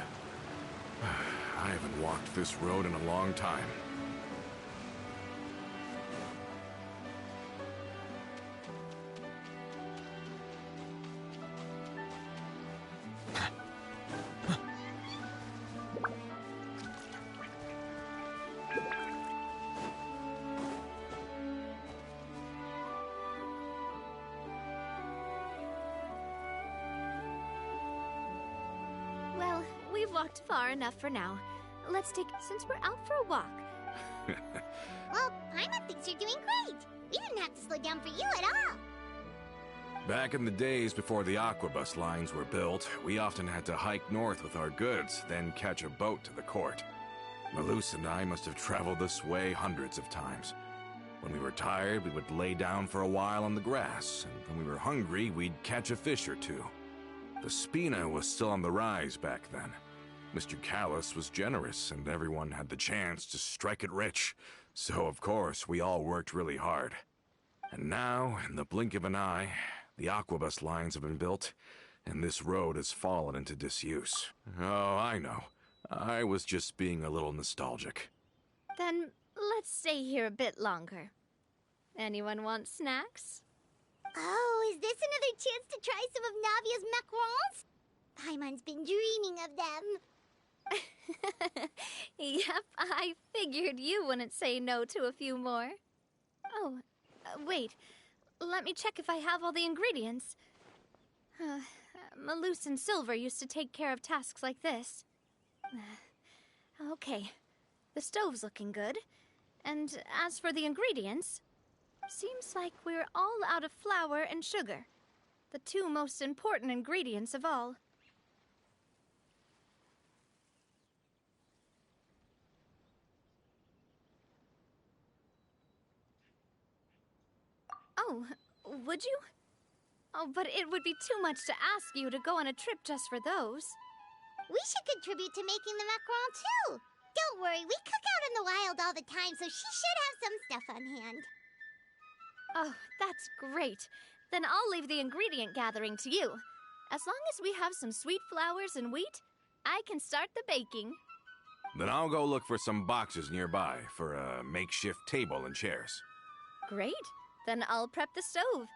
I haven't walked this road in a long time. we've walked far enough for now. Let's take... Since we're out for a walk... Well, Paimon thinks you're doing great. We didn't have to slow down for you at all. Back in the days before the aquabus lines were built, we often had to hike north with our goods, then catch a boat to the court. Malus and I must have traveled this way hundreds of times. When we were tired, we would lay down for a while on the grass, and when we were hungry, we'd catch a fish or two. The Spina was still on the rise back then. Mr. Callus was generous, and everyone had the chance to strike it rich. So, of course, we all worked really hard. And now, in the blink of an eye, the aquabus lines have been built, and this road has fallen into disuse. Oh, I know. I was just being a little nostalgic. Then let's stay here a bit longer. Anyone want snacks? Oh, is this another chance to try some of Navia's macarons? Paimon's been dreaming of them. Yep, I figured you wouldn't say no to a few more. Oh, wait. Let me check if I have all the ingredients. Malus and Silver used to take care of tasks like this. Okay, the stove's looking good. And as for the ingredients, seems like we're all out of flour and sugar, the two most important ingredients of all. Oh, would you? Oh, but it would be too much to ask you to go on a trip just for those. We should contribute to making the macaron too. Don't worry, we cook out in the wild all the time, so she should have some stuff on hand. Oh, that's great. Then I'll leave the ingredient gathering to you. As long as we have some sweet flours and wheat, I can start the baking. Then I'll go look for some boxes nearby for a makeshift table and chairs. Great. Then I'll prep the stove.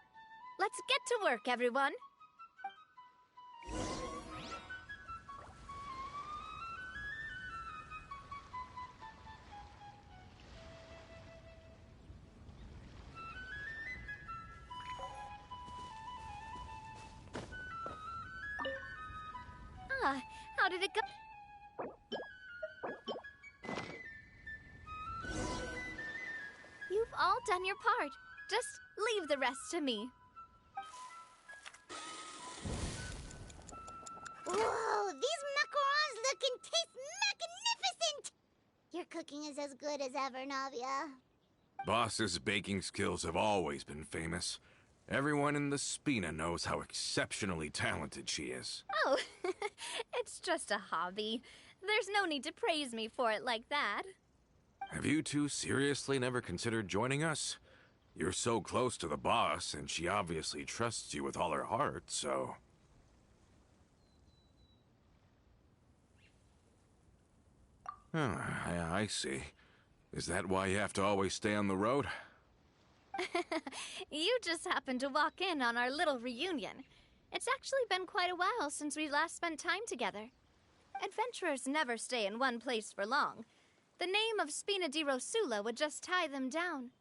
Let's get to work, everyone. How did it go? You've all done your part. Just leave the rest to me. Whoa, these macarons look and taste magnificent! Your cooking is as good as ever, Navia. Boss's baking skills have always been famous. Everyone in the Spina knows how exceptionally talented she is. Oh, it's just a hobby. There's no need to praise me for it like that. Have you two seriously never considered joining us? You're so close to the boss, and she obviously trusts you with all her heart, so... Oh, I see. Is that why you have to always stay on the road? You just happened to walk in on our little reunion. It's actually been quite a while since we last spent time together. Adventurers never stay in one place for long. The name of Spina di Rosula would just tie them down.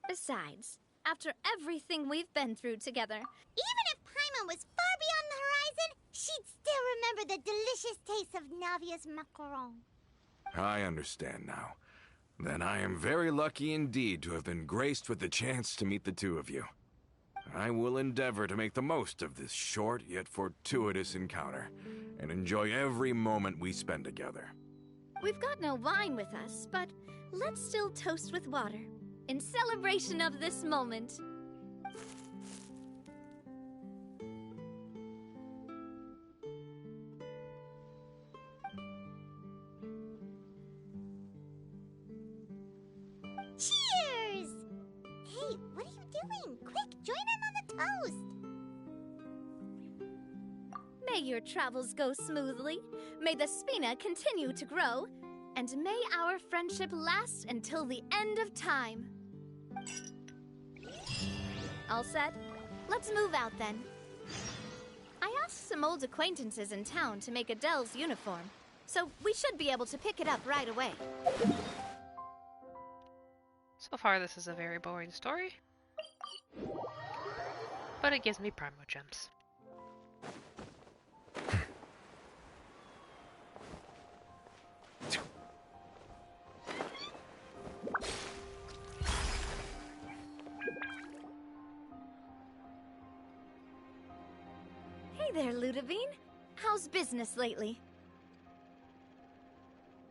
Besides, after everything we've been through together... Even if Paimon was far beyond the horizon, she'd still remember the delicious taste of Navia's macaron. I understand now. Then I am very lucky indeed to have been graced with the chance to meet the two of you. I will endeavor to make the most of this short yet fortuitous encounter, and enjoy every moment we spend together. We've got no wine with us, but let's still toast with water, in celebration of this moment. Cheers! Hey, what are you doing? Quick, join in on the toast! May your travels go smoothly, may the Spina continue to grow, and may our friendship last until the end of time. All set? Let's move out then. I asked some old acquaintances in town to make Adele's uniform, so we should be able to pick it up right away. So far, this is a very boring story, but it gives me primo gems. there, Ludovine. How's business lately?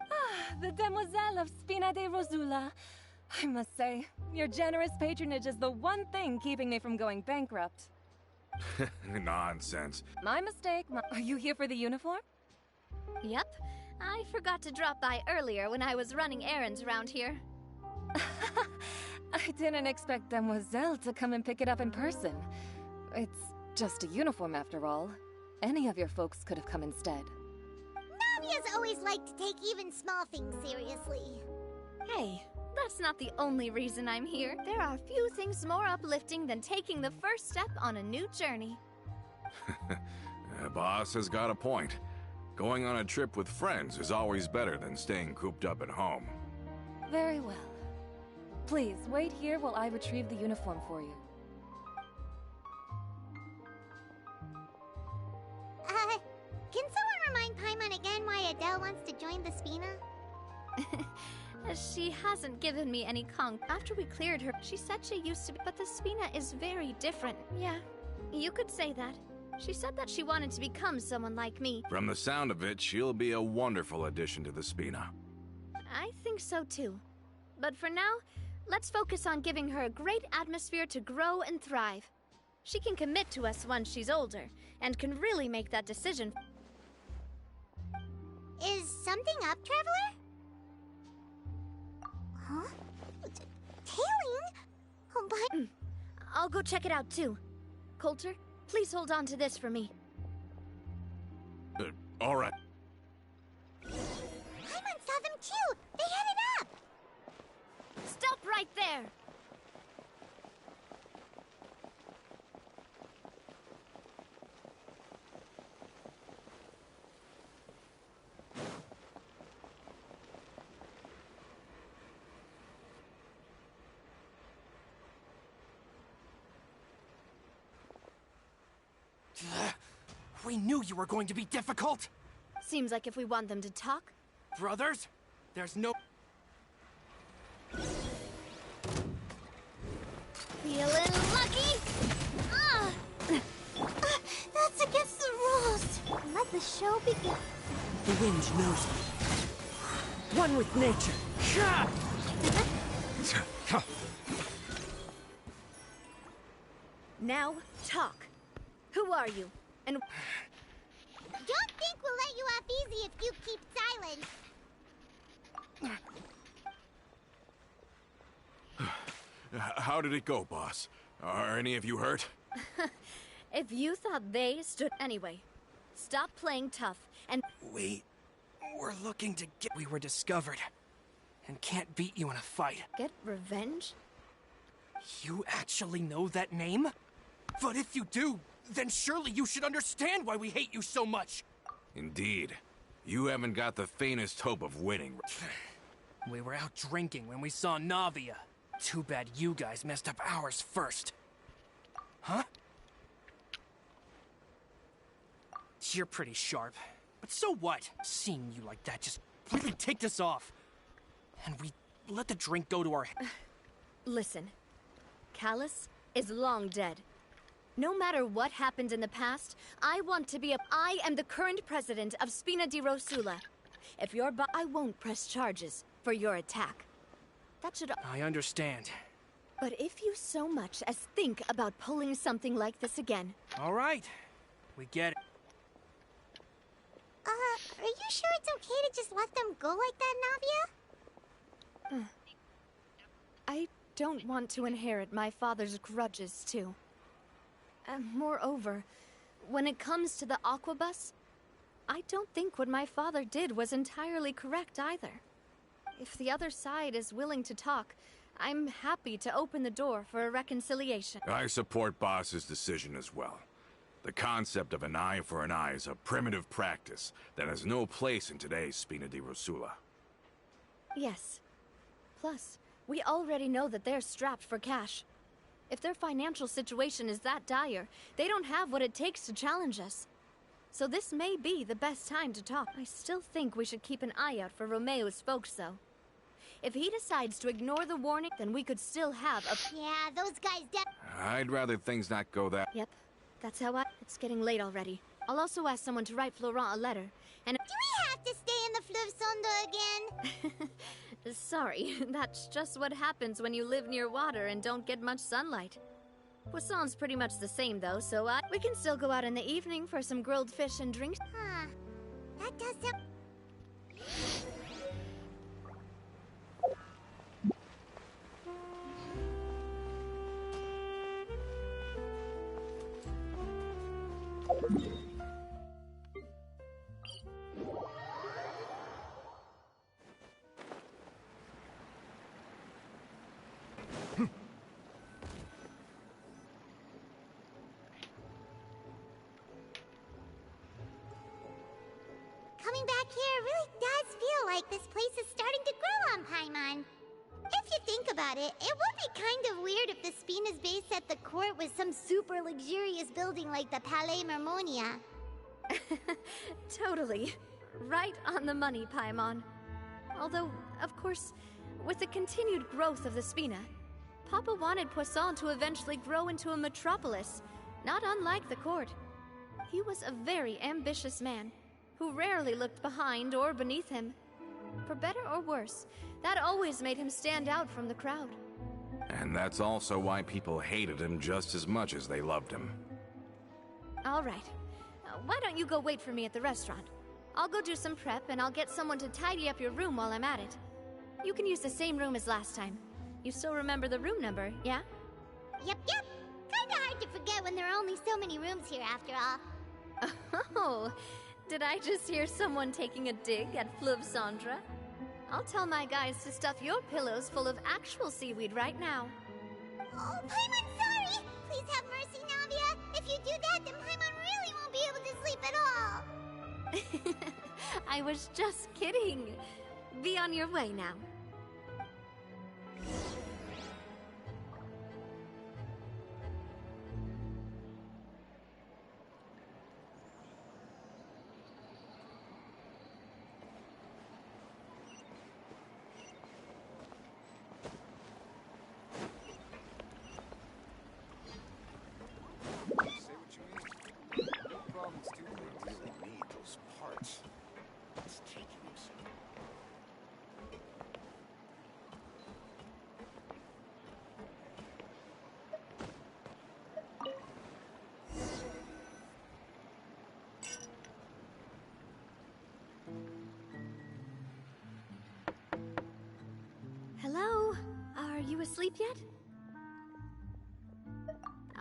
Ah, the demoiselle of Spina di Rosula. I must say, your generous patronage is the one thing keeping me from going bankrupt. Nonsense. My mistake. Are you here for the uniform? Yep. I forgot to drop by earlier when I was running errands around here. I didn't expect Demoiselle to come and pick it up in person. It's just a uniform after all. Any of your folks could have come instead. Navia's always liked to take even small things seriously. Hey, that's not the only reason I'm here. There are few things more uplifting than taking the first step on a new journey. Boss has got a point. Going on a trip with friends is always better than staying cooped up at home. Very well. Please, wait here while I retrieve the uniform for you. Can someone remind Paimon again why Adele wants to join the Spina? She hasn't given me any After we cleared her, she said she used to be, but the Spina is very different. Yeah, you could say that. She said that she wanted to become someone like me. From the sound of it, she'll be a wonderful addition to the Spina. I think so too. But for now, let's focus on giving her a great atmosphere to grow and thrive. She can commit to us once she's older, and can really make that decision. Is something up, Traveler? Huh? Tailing? Oh, but... I'll go check it out too. Coulter, please hold on to this for me. All right. Paimon saw them too! They headed up! Stop right there! We knew you were going to be difficult! Seems like if we want them to talk... Brothers, there's no... Feeling lucky? That's against the rules! Let the show begin. The wind knows me. One with nature. Now, talk. Who are you? And... Don't think we'll let you off easy if you keep silent. How did it go, boss? Are any of you hurt? If you thought they stood... Anyway, stop playing tough and... We were looking to get... We were discovered. And can't beat you in a fight. Get revenge? You actually know that name? But if you do, then surely you should understand why we hate you so much! Indeed. You haven't got the faintest hope of winning. We were out drinking when we saw Navia. Too bad you guys messed up ours first. Huh? You're pretty sharp. But so what? Seeing you like that just really ticked us off. And we let the drink go to our head. Listen. Callus is long dead. No matter what happened in the past, I want to be I am the current president of Spina di Rosula. If you're I won't press charges for your attack. That should... I understand. But if you so much as think about pulling something like this again... All right. We get it. Are you sure it's okay to just let them go like that, Navia? I don't want to inherit my father's grudges, too. Moreover, when it comes to the Aquabus, I don't think what my father did was entirely correct either. If the other side is willing to talk, I'm happy to open the door for a reconciliation. I support Boss's decision as well. The concept of an eye for an eye is a primitive practice that has no place in today's Spina di Rosula. Yes. Plus, we already know that they're strapped for cash. If their financial situation is that dire, they don't have what it takes to challenge us. So this may be the best time to talk. I still think we should keep an eye out for Romeo's folks, though. If he decides to ignore the warning, then we could still have a... Yeah, those guys I'd rather things not go that... Yep. That's how It's getting late already. I'll also ask someone to write Florent a letter, and... Do we have to stay in the Fleuve Sonde again? Sorry, that's just what happens when you live near water and don't get much sunlight. Poisson's pretty much the same, though, so we can still go out in the evening for some grilled fish and drinks. Huh. That does sound... Coming back here really does feel like this place is starting to grow on Paimon. If you think about it, it would be kind of weird if the Spina's base at the court was some super luxurious building like the Palais Mermonia. Totally. Right on the money, Paimon. Although, of course, with the continued growth of the Spina, Papa wanted Poisson to eventually grow into a metropolis, not unlike the court. He was a very ambitious man, who rarely looked behind or beneath him. For better or worse, that always made him stand out from the crowd. And that's also why people hated him just as much as they loved him. All right. Why don't you go wait for me at the restaurant? I'll go do some prep, and I'll get someone to tidy up your room while I'm at it. You can use the same room as last time. You still remember the room number, yeah? Yep. Kinda hard to forget when there are only so many rooms here after all. Oh, did I just hear someone taking a dig at Fleuve Cendre? I'll tell my guys to stuff your pillows full of actual seaweed right now. Oh, Paimon's sorry! Please have mercy, Navia! If you do that, then Paimon really won't be able to sleep at all! I was just kidding. Be on your way now. Hello? Are you asleep yet?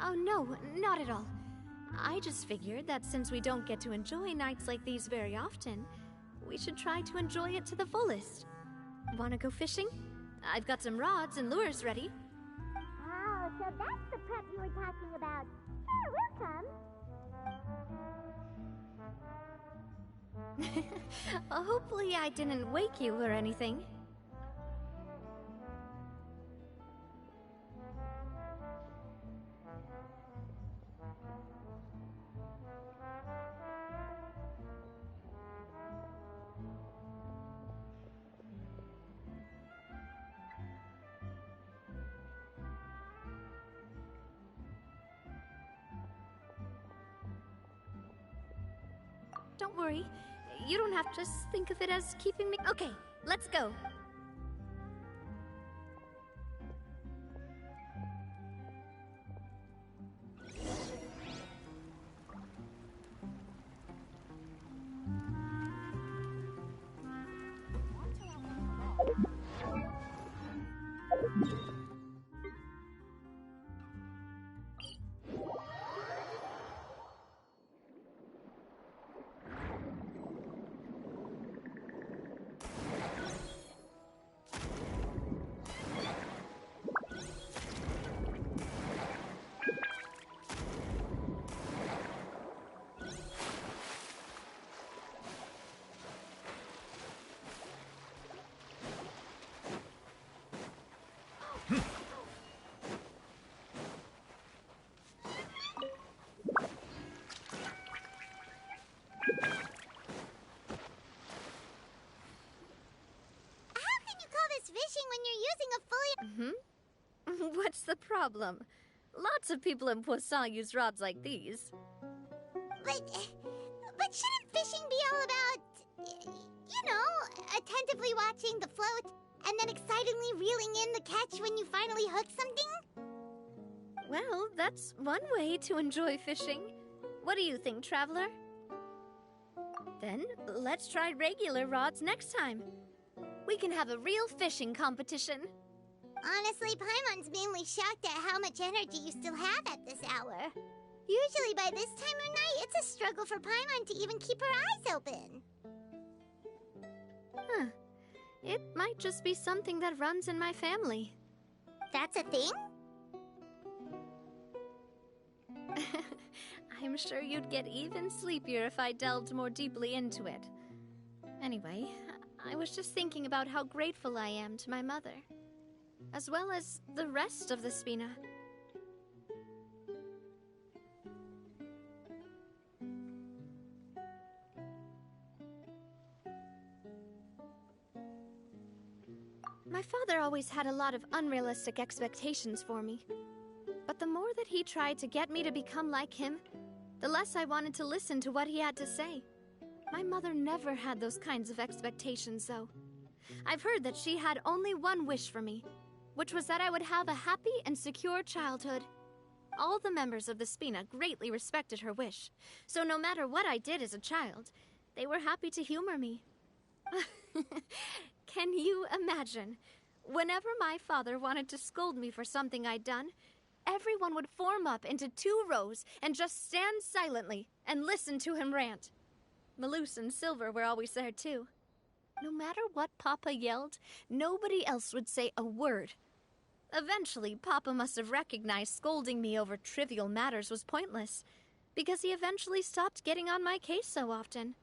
Oh, no, not at all. I just figured that since we don't get to enjoy nights like these very often, we should try to enjoy it to the fullest. Wanna go fishing? I've got some rods and lures ready. Oh, so that's the prep you were talking about. Sure, we'll come. Hopefully I didn't wake you or anything. Don't worry. You don't have to just think of it as keeping me... Okay, let's go. Fishing when you're using a fully... What's the problem? Lots of people in Poisson use rods like these. But Shouldn't fishing be all about, you know, attentively watching the float and then excitedly reeling in the catch when you finally hook something? Well, that's one way to enjoy fishing. What do you think, Traveler? Then, let's try regular rods next time. We can have a real fishing competition. Honestly, Paimon's mainly shocked at how much energy you still have at this hour. Usually by this time of night, it's a struggle for Paimon to even keep her eyes open. Huh. It might just be something that runs in my family. That's a thing? I'm sure you'd get even sleepier if I delved more deeply into it. Anyway, I was just thinking about how grateful I am to my mother, as well as the rest of the Spina. My father always had a lot of unrealistic expectations for me. But the more that he tried to get me to become like him, the less I wanted to listen to what he had to say. My mother never had those kinds of expectations, though. I've heard that she had only one wish for me, which was that I would have a happy and secure childhood. All the members of the Spina greatly respected her wish, so no matter what I did as a child, they were happy to humor me. Can you imagine? Whenever my father wanted to scold me for something I'd done, everyone would form up into 2 rows and just stand silently and listen to him rant. Malus and Silver were always there too. No matter what Papa yelled, nobody else would say a word. Eventually, Papa must have recognized scolding me over trivial matters was pointless, because he eventually stopped getting on my case so often.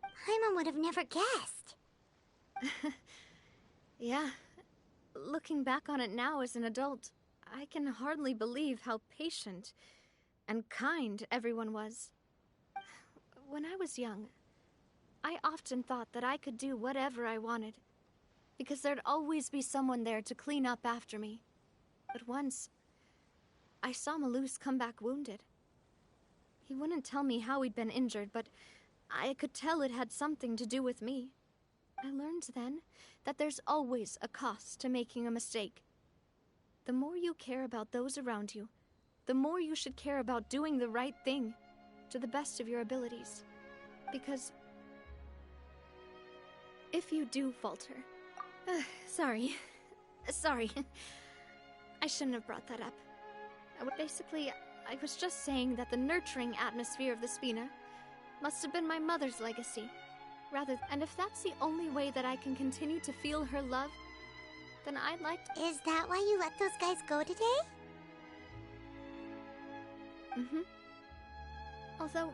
Paimon would have never guessed. Yeah. Looking back on it now as an adult, I can hardly believe how patient and kind everyone was. When I was young, I often thought that I could do whatever I wanted, because there'd always be someone there to clean up after me. But once, I saw Malus come back wounded. He wouldn't tell me how he'd been injured, but I could tell it had something to do with me. I learned then that there's always a cost to making a mistake. The more you care about those around you, the more you should care about doing the right thing to the best of your abilities. Because if you do falter... Sorry. I shouldn't have brought that up. Basically, I was just saying that the nurturing atmosphere of the Spina must have been my mother's legacy. And if that's the only way that I can continue to feel her love, then I'd like to... Is that why you let those guys go today? Mm-hmm. Although,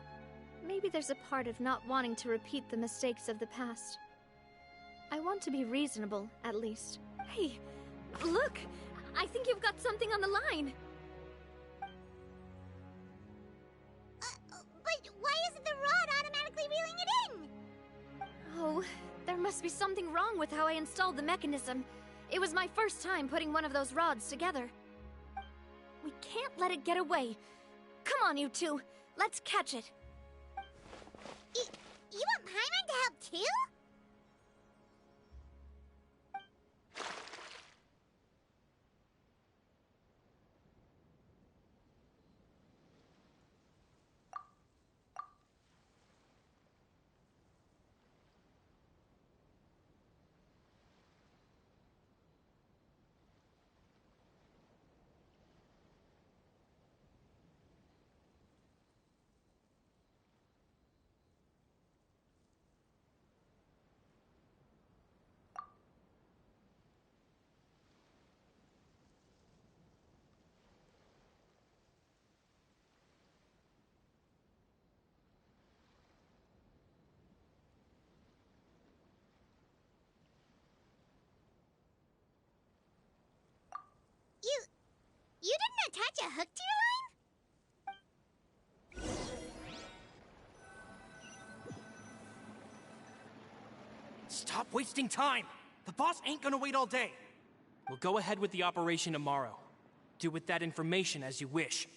maybe there's a part of not wanting to repeat the mistakes of the past. I want to be reasonable, at least. Hey, look! I think you've got something on the line! But why isn't the rod automatically reeling it in? Oh, there must be something wrong with how I installed the mechanism. It was my first time putting one of those rods together. We can't let it get away. Come on, you two. Let's catch it. You want Paimon to help too? You didn't attach a hook to your line? Stop wasting time! The boss ain't gonna wait all day. We'll go ahead with the operation tomorrow. Do with that information as you wish.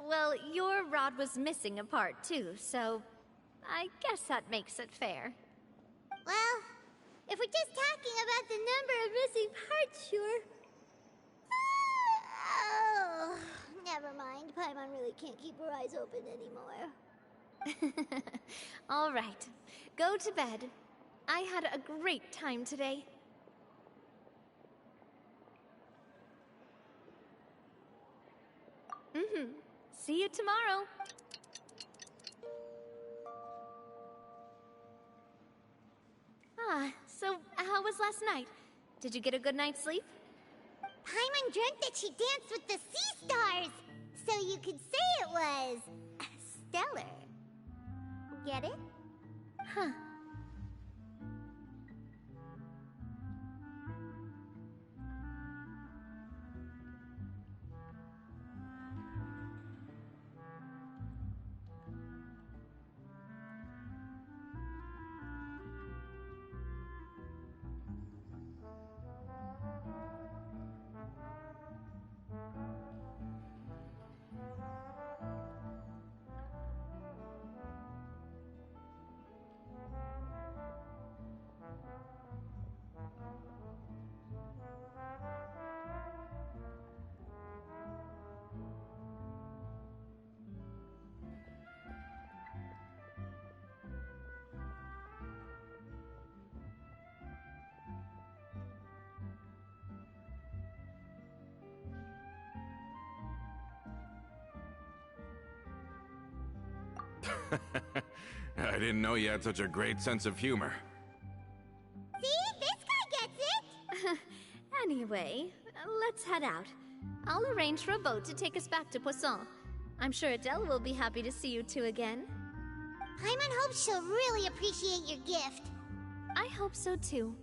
Well, your rod was missing a part too, so I guess that makes it fair. Well, if we're just talking about the number of missing parts, sure. Oh, never mind. Paimon really can't keep her eyes open anymore. All right, go to bed. I had a great time today. See you tomorrow. So how was last night? Did you get a good night's sleep? Paimon dreamt that she danced with the sea stars, so you could say it was stellar. Get it? Huh. I didn't know you had such a great sense of humor. See? This guy gets it! Anyway, let's head out. I'll arrange for a boat to take us back to Poisson. I'm sure Adele will be happy to see you two again. Paimon hopes she'll really appreciate your gift. I hope so too.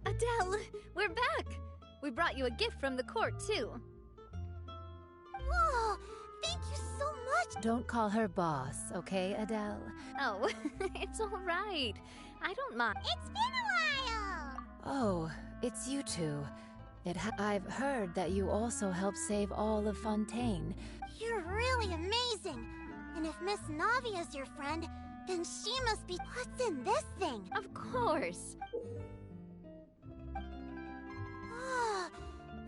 Adele, we're back! We brought you a gift from the court, too. Whoa! Thank you so much! Don't call her boss, okay, Adele? Oh, it's all right. I don't mind. It's been a while! Oh, it's you two. I've heard that you also helped save all of Fontaine. You're really amazing! And if Miss Navia's your friend, then she must be... What's in this thing? Of course.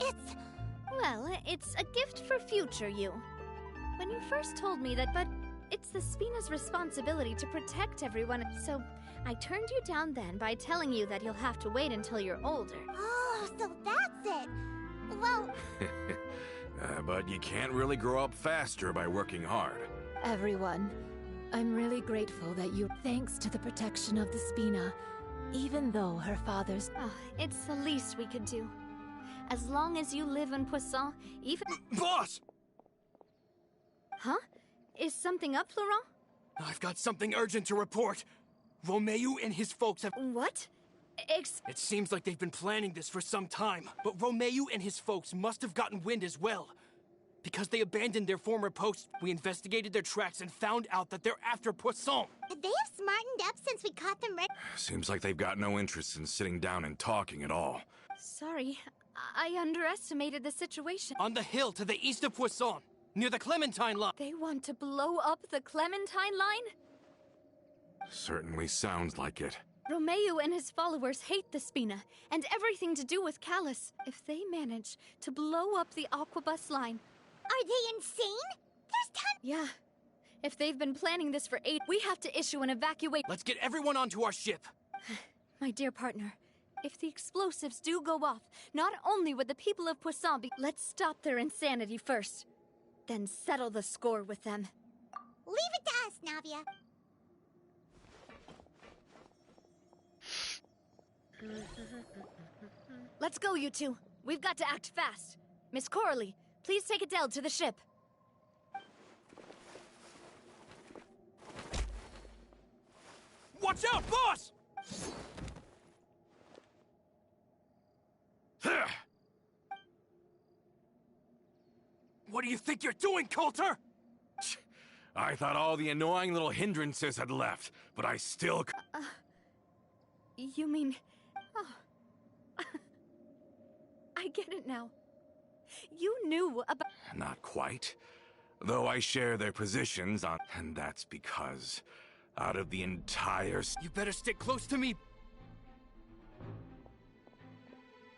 It's... Well, it's a gift for future you. When you first told me that, but it's the Spina's responsibility to protect everyone, so I turned you down then by telling you that you'll have to wait until you're older. Oh, so that's it! Well... But you can't really grow up faster by working hard. Everyone, I'm really grateful that you... Thanks to the protection of the Spina, even though her father's... Oh, it's the least we could do. As long as you live in Poisson, even... Boss! Huh? Is something up, Florent? I've got something urgent to report. Romeo and his folks have... What? It seems like they've been planning this for some time, but Romeo and his folks must have gotten wind as well. Because they abandoned their former post, we investigated their tracks and found out that they're after Poisson. They have smartened up since we caught them red... Seems like they've got no interest in sitting down and talking at all. Sorry, I underestimated the situation. On the hill to the east of Poisson, near the Clementine line. They want to blow up the Clementine line? Certainly sounds like it. Romeo and his followers hate the Spina, and everything to do with Callus. If they manage to blow up the Aquabus line... Are they insane? There's time... Yeah. If they've been planning this for 8, we have to issue an evacuation... Let's get everyone onto our ship. My dear partner, if the explosives do go off, not only would the people of Poisson be... Let's stop their insanity first. Then settle the score with them. Leave it to us, Navia. Let's go, you two. We've got to act fast. Miss Coralie, please take Adele to the ship. Watch out, boss! What do you think you're doing, Coulter? I thought all the annoying little hindrances had left, but I still... You mean... Oh. I get it now. You knew about... Not quite. Though I share their positions on... And that's because... Out of the entire... You better stick close to me.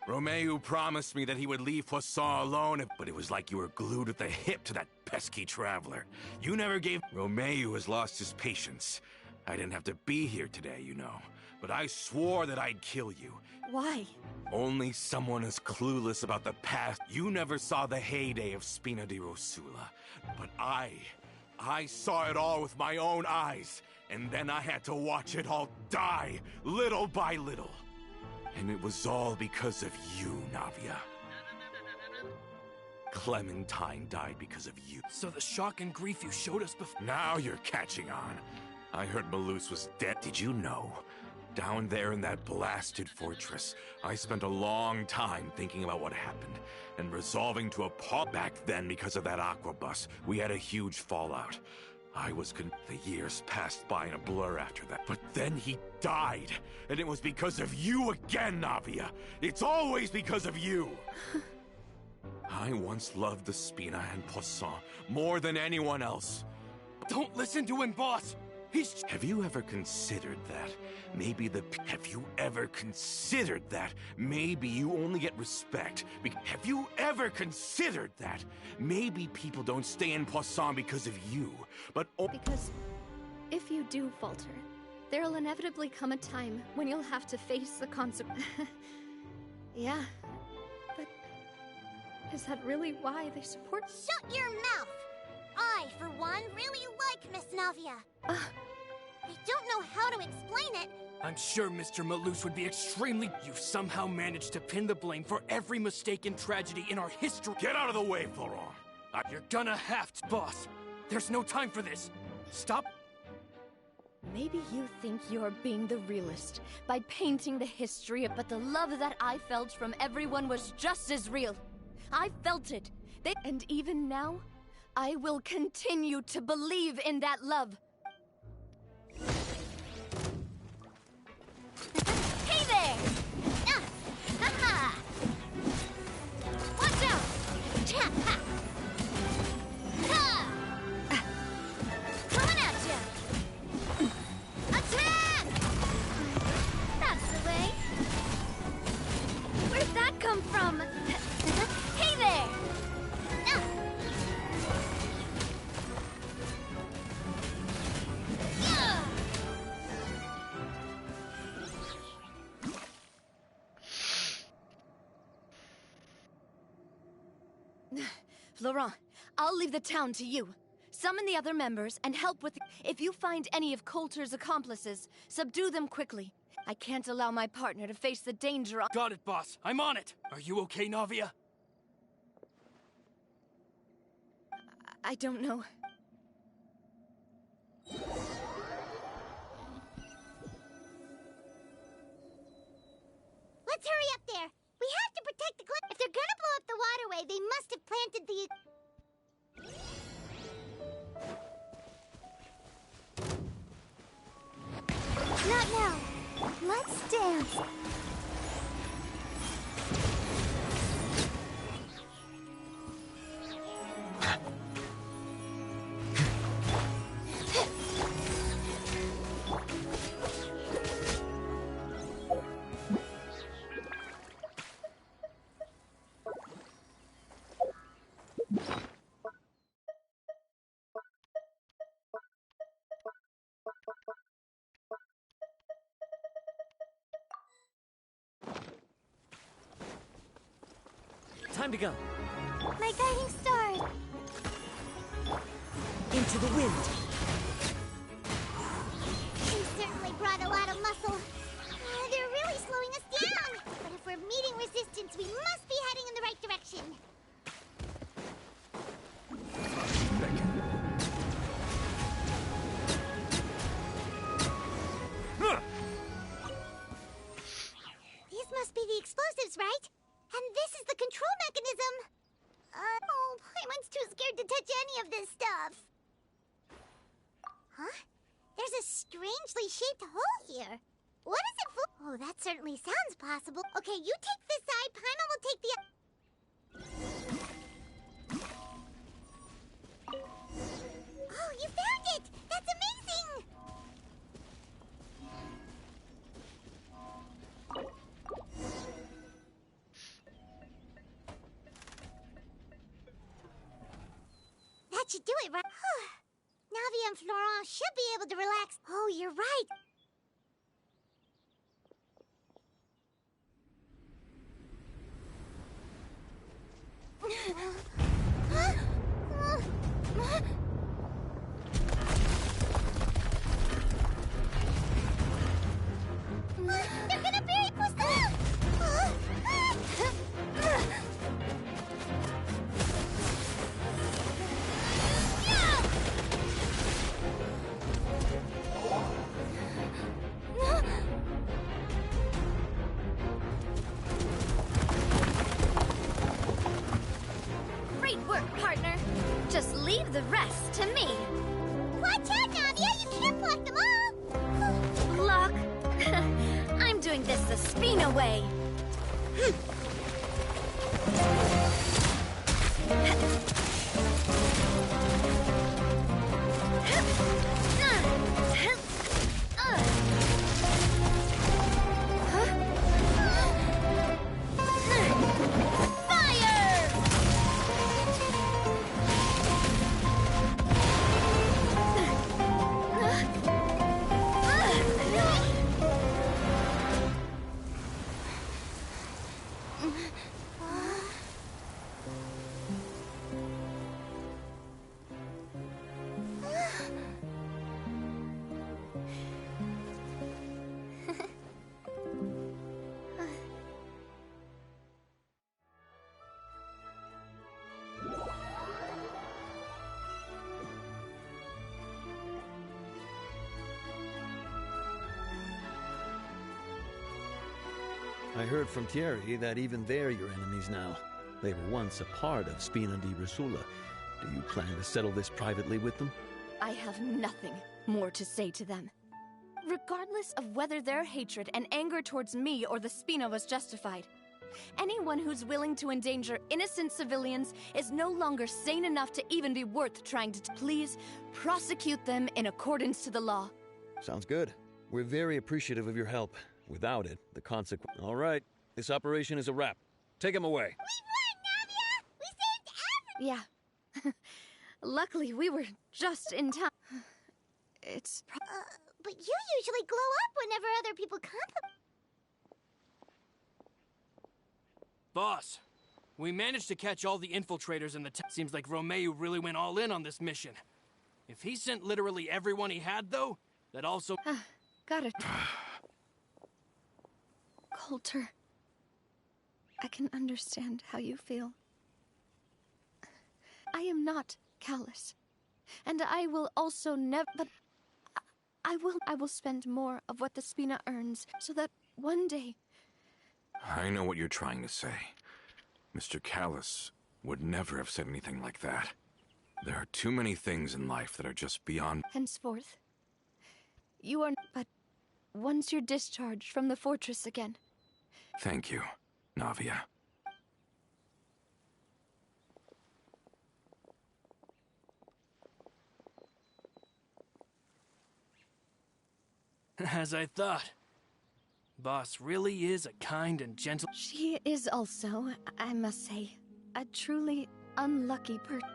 Romeo promised me that he would leave Poisson alone, but it was like you were glued at the hip to that pesky traveler. You never gave... Romeo has lost his patience. I didn't have to be here today, you know. But I swore that I'd kill you. Why? Only someone as clueless about the past. You never saw the heyday of Spina di Rosula. But I saw it all with my own eyes. And then I had to watch it all die, little by little. And it was all because of you, Navia. Clementine died because of you. So the shock and grief you showed us before... Now you're catching on. I heard Malus was dead. Did you know? Down there in that blasted fortress, I spent a long time thinking about what happened and resolving to apologize. Back then, because of that aqua bus, we had a huge fallout. The years passed by in a blur after that. But then he died, and it was because of you again, Navia. It's always because of you. I once loved the Spina and Poisson more than anyone else. Don't listen to him, boss. Have you ever considered that? Have you ever considered that? Maybe you only get respect. Have you ever considered that? Maybe people don't stay in Poisson because of you, but... Because if you do falter, there'll inevitably come a time when you'll have to face the consequences. Yeah, but is that really why they support... Shut your mouth! I, for one, really like Miss Navia. I don't know how to explain it. I'm sure Mr. Malus would be extremely... You've somehow managed to pin the blame for every mistake and tragedy in our history. Get out of the way, Florent. You're gonna have to, boss. There's no time for this. Stop. Maybe you think you're being the realist by painting the history, but the love that I felt from everyone was just as real. I felt it. And even now, I will continue to believe in that love. Hey there! Ha-ha! Watch out! Ha! Coming at ya! Attack! That's the way. Where'd that come from? Hey there! Laurent, I'll leave the town to you. Summon the other members and help with... If you find any of Coulter's accomplices, subdue them quickly. I can't allow my partner to face the danger of... Got it, boss. I'm on it. Are you okay, Navia? I don't know. Let's hurry up there. We have to protect the cliff. If they're gonna blow up the waterway, they must have planted the... Not now. Let's dance. Time to go. My guiding star. to the wind. They certainly brought a lot of muscle. They're really slowing us down. But if we're meeting resistance, we must be heading in the right direction. These must be the explosives, right? And this is the control mechanism. Oh, Paimon's too scared to touch any of this stuff. Huh? There's a strangely shaped hole here. What is it for? Oh, that certainly sounds possible. Okay, you take this side, Paimon will take the other. Oh, you found it! That's amazing! That should do it, right? Navia and Florent should be able to relax. Oh, you're right. They're gonna bury Poisson! Great work, partner. Just leave the rest to me. Watch out, Navia! You can't block them all! Block? I'm doing this the Spina way. I heard from Thierry that even they're your enemies now. They were once a part of Spina di Rosula. Do you plan to settle this privately with them? I have nothing more to say to them. Regardless of whether their hatred and anger towards me or the Spina was justified, anyone who's willing to endanger innocent civilians is no longer sane enough to even be worth trying to. Please prosecute them in accordance to the law. Sounds good. We're very appreciative of your help. Without it, the consequence. All right, this operation is a wrap. Take him away. We won, Navia! We saved Yeah. Luckily, we were just in time. It's but you usually glow up whenever other people compliment. Boss, we managed to catch all the infiltrators in the Seems like Romeo really went all in on this mission. If he sent literally everyone he had, though, that also... Got it. Coulter, I can understand how you feel. I am not callous, and I will also never. But I will spend more of what the Spina earns, so that one day. I know what you're trying to say. Mr. Callus would never have said anything like that. There are too many things in life that are just beyond. Henceforth, you are. But once you're discharged from the fortress again. Thank you, Navia. As I thought. Boss really is a kind and gentle... She is also, I must say, a truly unlucky person.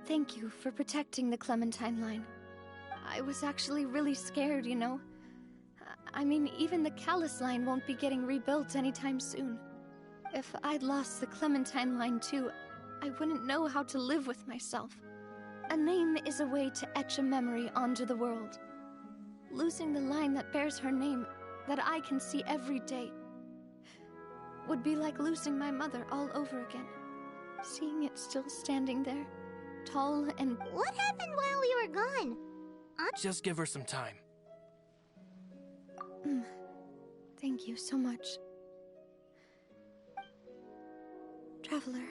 Thank you for protecting the Clementine line. I was actually really scared, you know. I mean, even the Callus line won't be getting rebuilt anytime soon. If I'd lost the Clementine line too, I wouldn't know how to live with myself. A name is a way to etch a memory onto the world. Losing the line that bears her name, that I can see every day, would be like losing my mother all over again. Seeing it still standing there, tall and... What happened while we were gone? Just give her some time. Thank you so much. Traveler,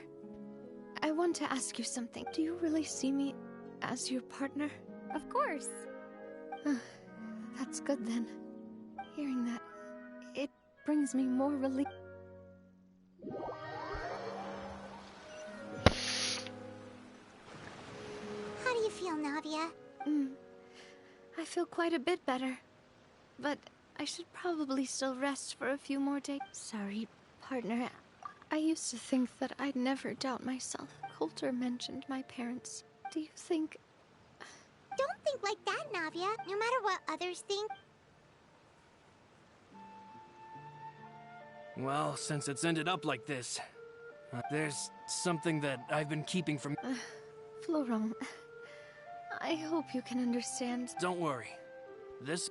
I want to ask you something. Do you really see me as your partner? Of course. That's good then. Hearing that, it brings me more relief. How do you feel, Navia? I feel quite a bit better. But I should probably still rest for a few more days. Sorry, partner. I used to think that I'd never doubt myself. Coulter mentioned my parents. Do you think... Don't think like that, Navia. No matter what others think. Well, since it's ended up like this, there's something that I've been keeping from... Florent, I hope you can understand. Don't worry. This...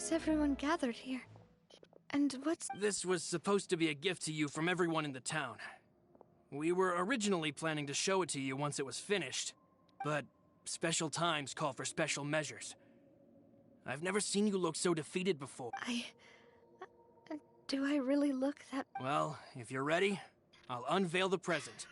Everyone gathered here. And what's... This was supposed to be a gift to you from everyone in the town. We were originally planning to show it to you once it was finished, but special times call for special measures. I've never seen you look so defeated before. Do I really look that... Well, if you're ready, I'll unveil the present.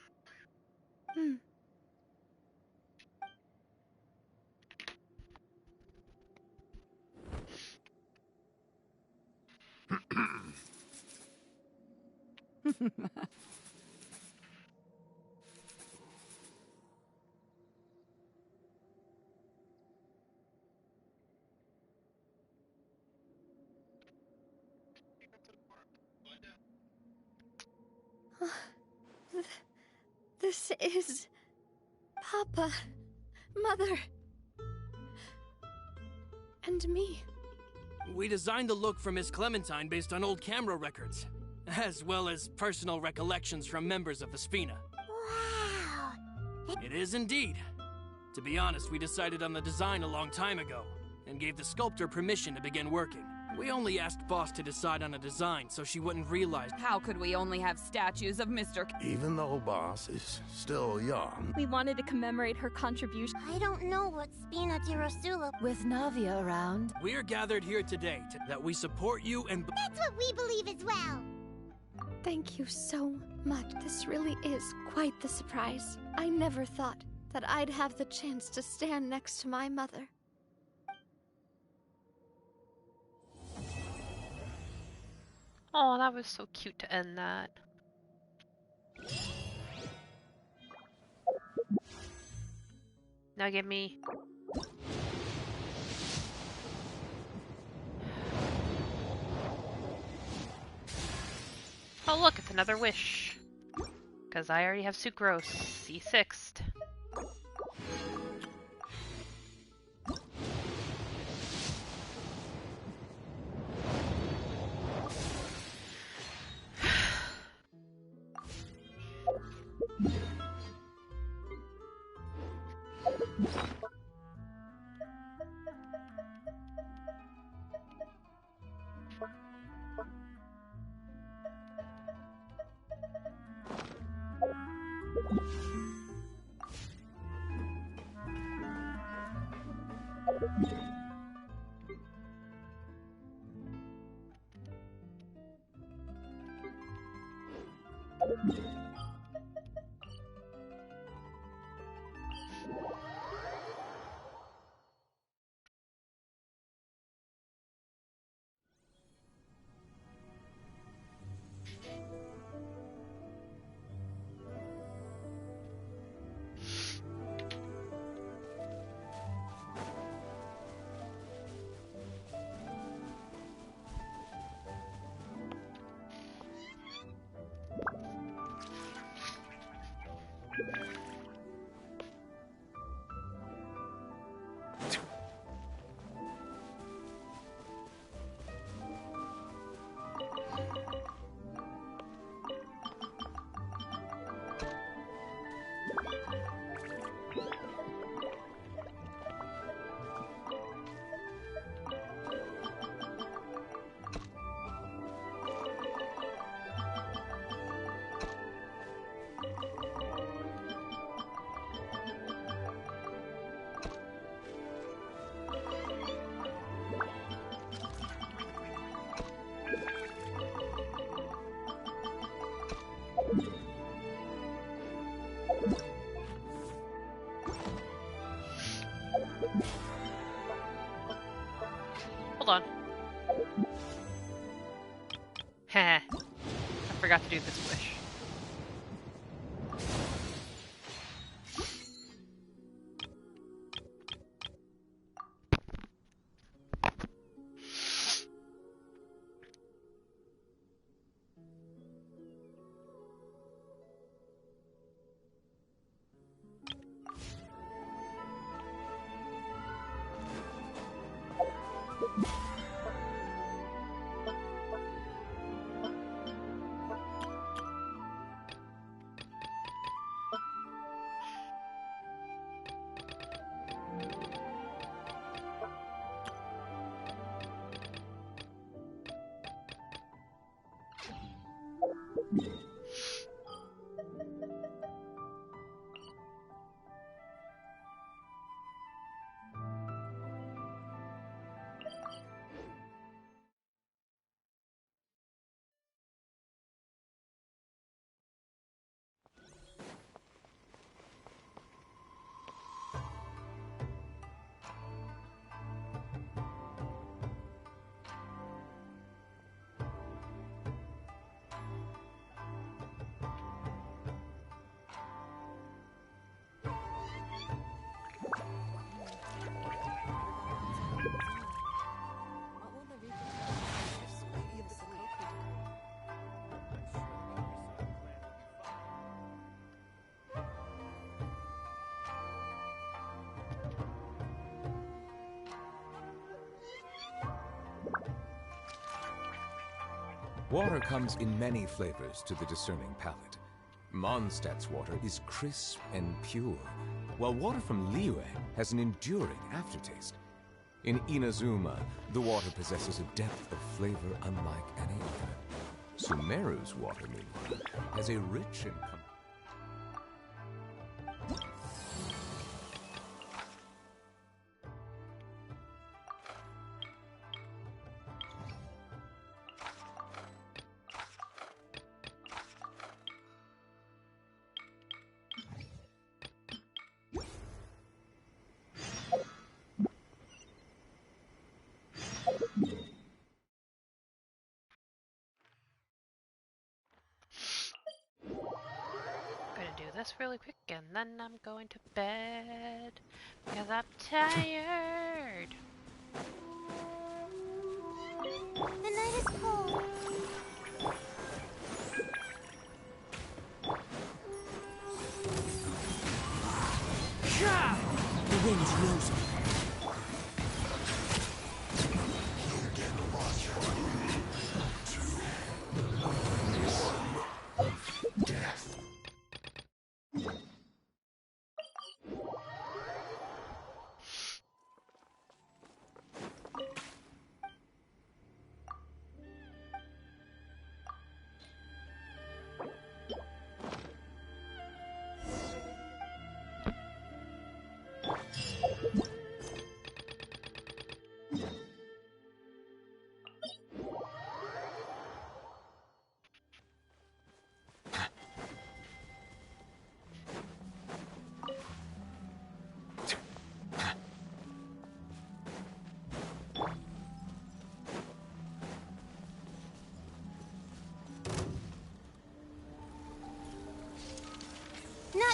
This is... Papa, Mother, and me. We designed the look for Miss Clementine based on old camera records, as well as personal recollections from members of the Spina. Wow! It is indeed. To be honest, we decided on the design a long time ago, and gave the sculptor permission to begin working. We only asked Boss to decide on a design so she wouldn't realize... How could we only have statues of Mr. Even though Boss is still young. We wanted to commemorate her contribution. I don't know what Spina di Rosula... With Navia around. We are gathered here today that we support you and... That's what we believe as well! Thank you so much. This really is quite the surprise. I never thought that I'd have the chance to stand next to my mother. Oh, that was so cute to end that. Now give me... Oh look, it's another wish. Because I already have Sucrose, C6'd. Hold on. Heh. I forgot to do this wish. Water comes in many flavors to the discerning palate. Mondstadt's water is crisp and pure, while water from Liyue has an enduring aftertaste. In Inazuma, the water possesses a depth of flavor unlike any other. Sumeru's water, meanwhile, has a rich and this really quick and then I'm going to bed because I'm tired. The night is cold. The wind's Rosa.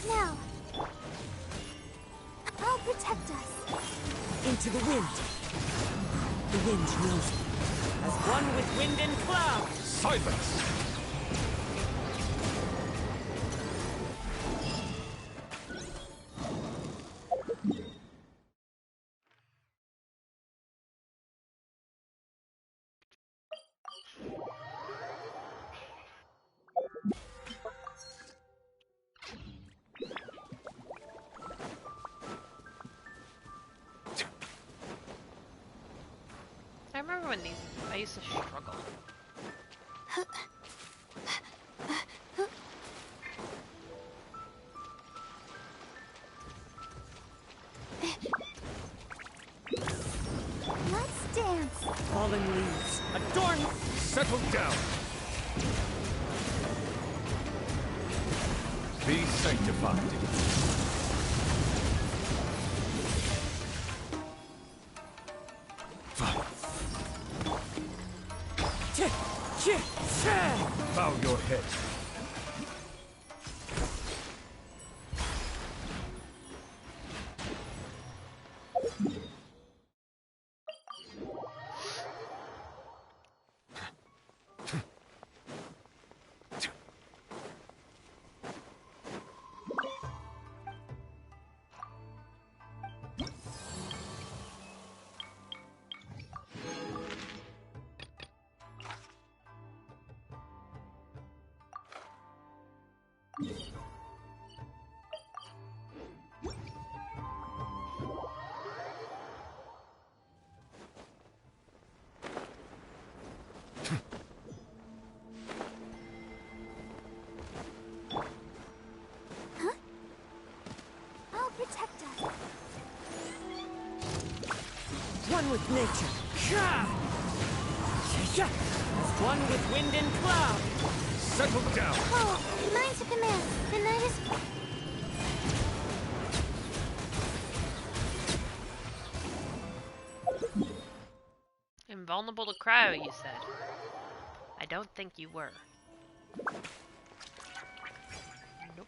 What now? I'll protect us. Into the wind. The wind knows it. As one with wind and cloud. Silence! I remember when I used to struggle. Let's dance. Fallen leaves. Adorn. Settle down! Be sanctified. Bow your head. I'll protect us. One with nature. As one with wind and cloud. Settle down! Oh, mine's a command. The night is... Invulnerable to cryo, you said. I don't think you were. Nope.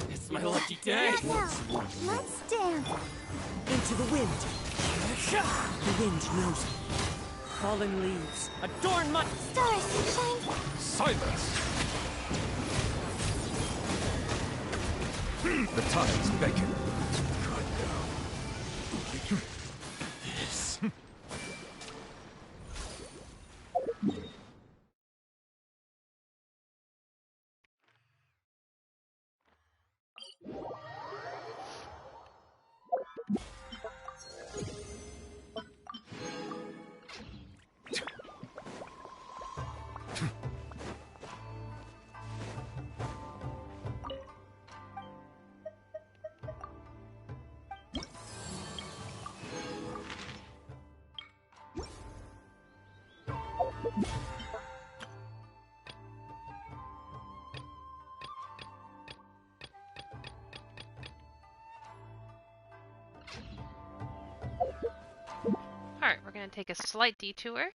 It's my lucky day. Let's dance. Into the wind. The wind knows it. Fallen leaves. Adorn my... Stars, shine. Silence! The tides beckon. Good now. This. Alright, we're gonna take a slight detour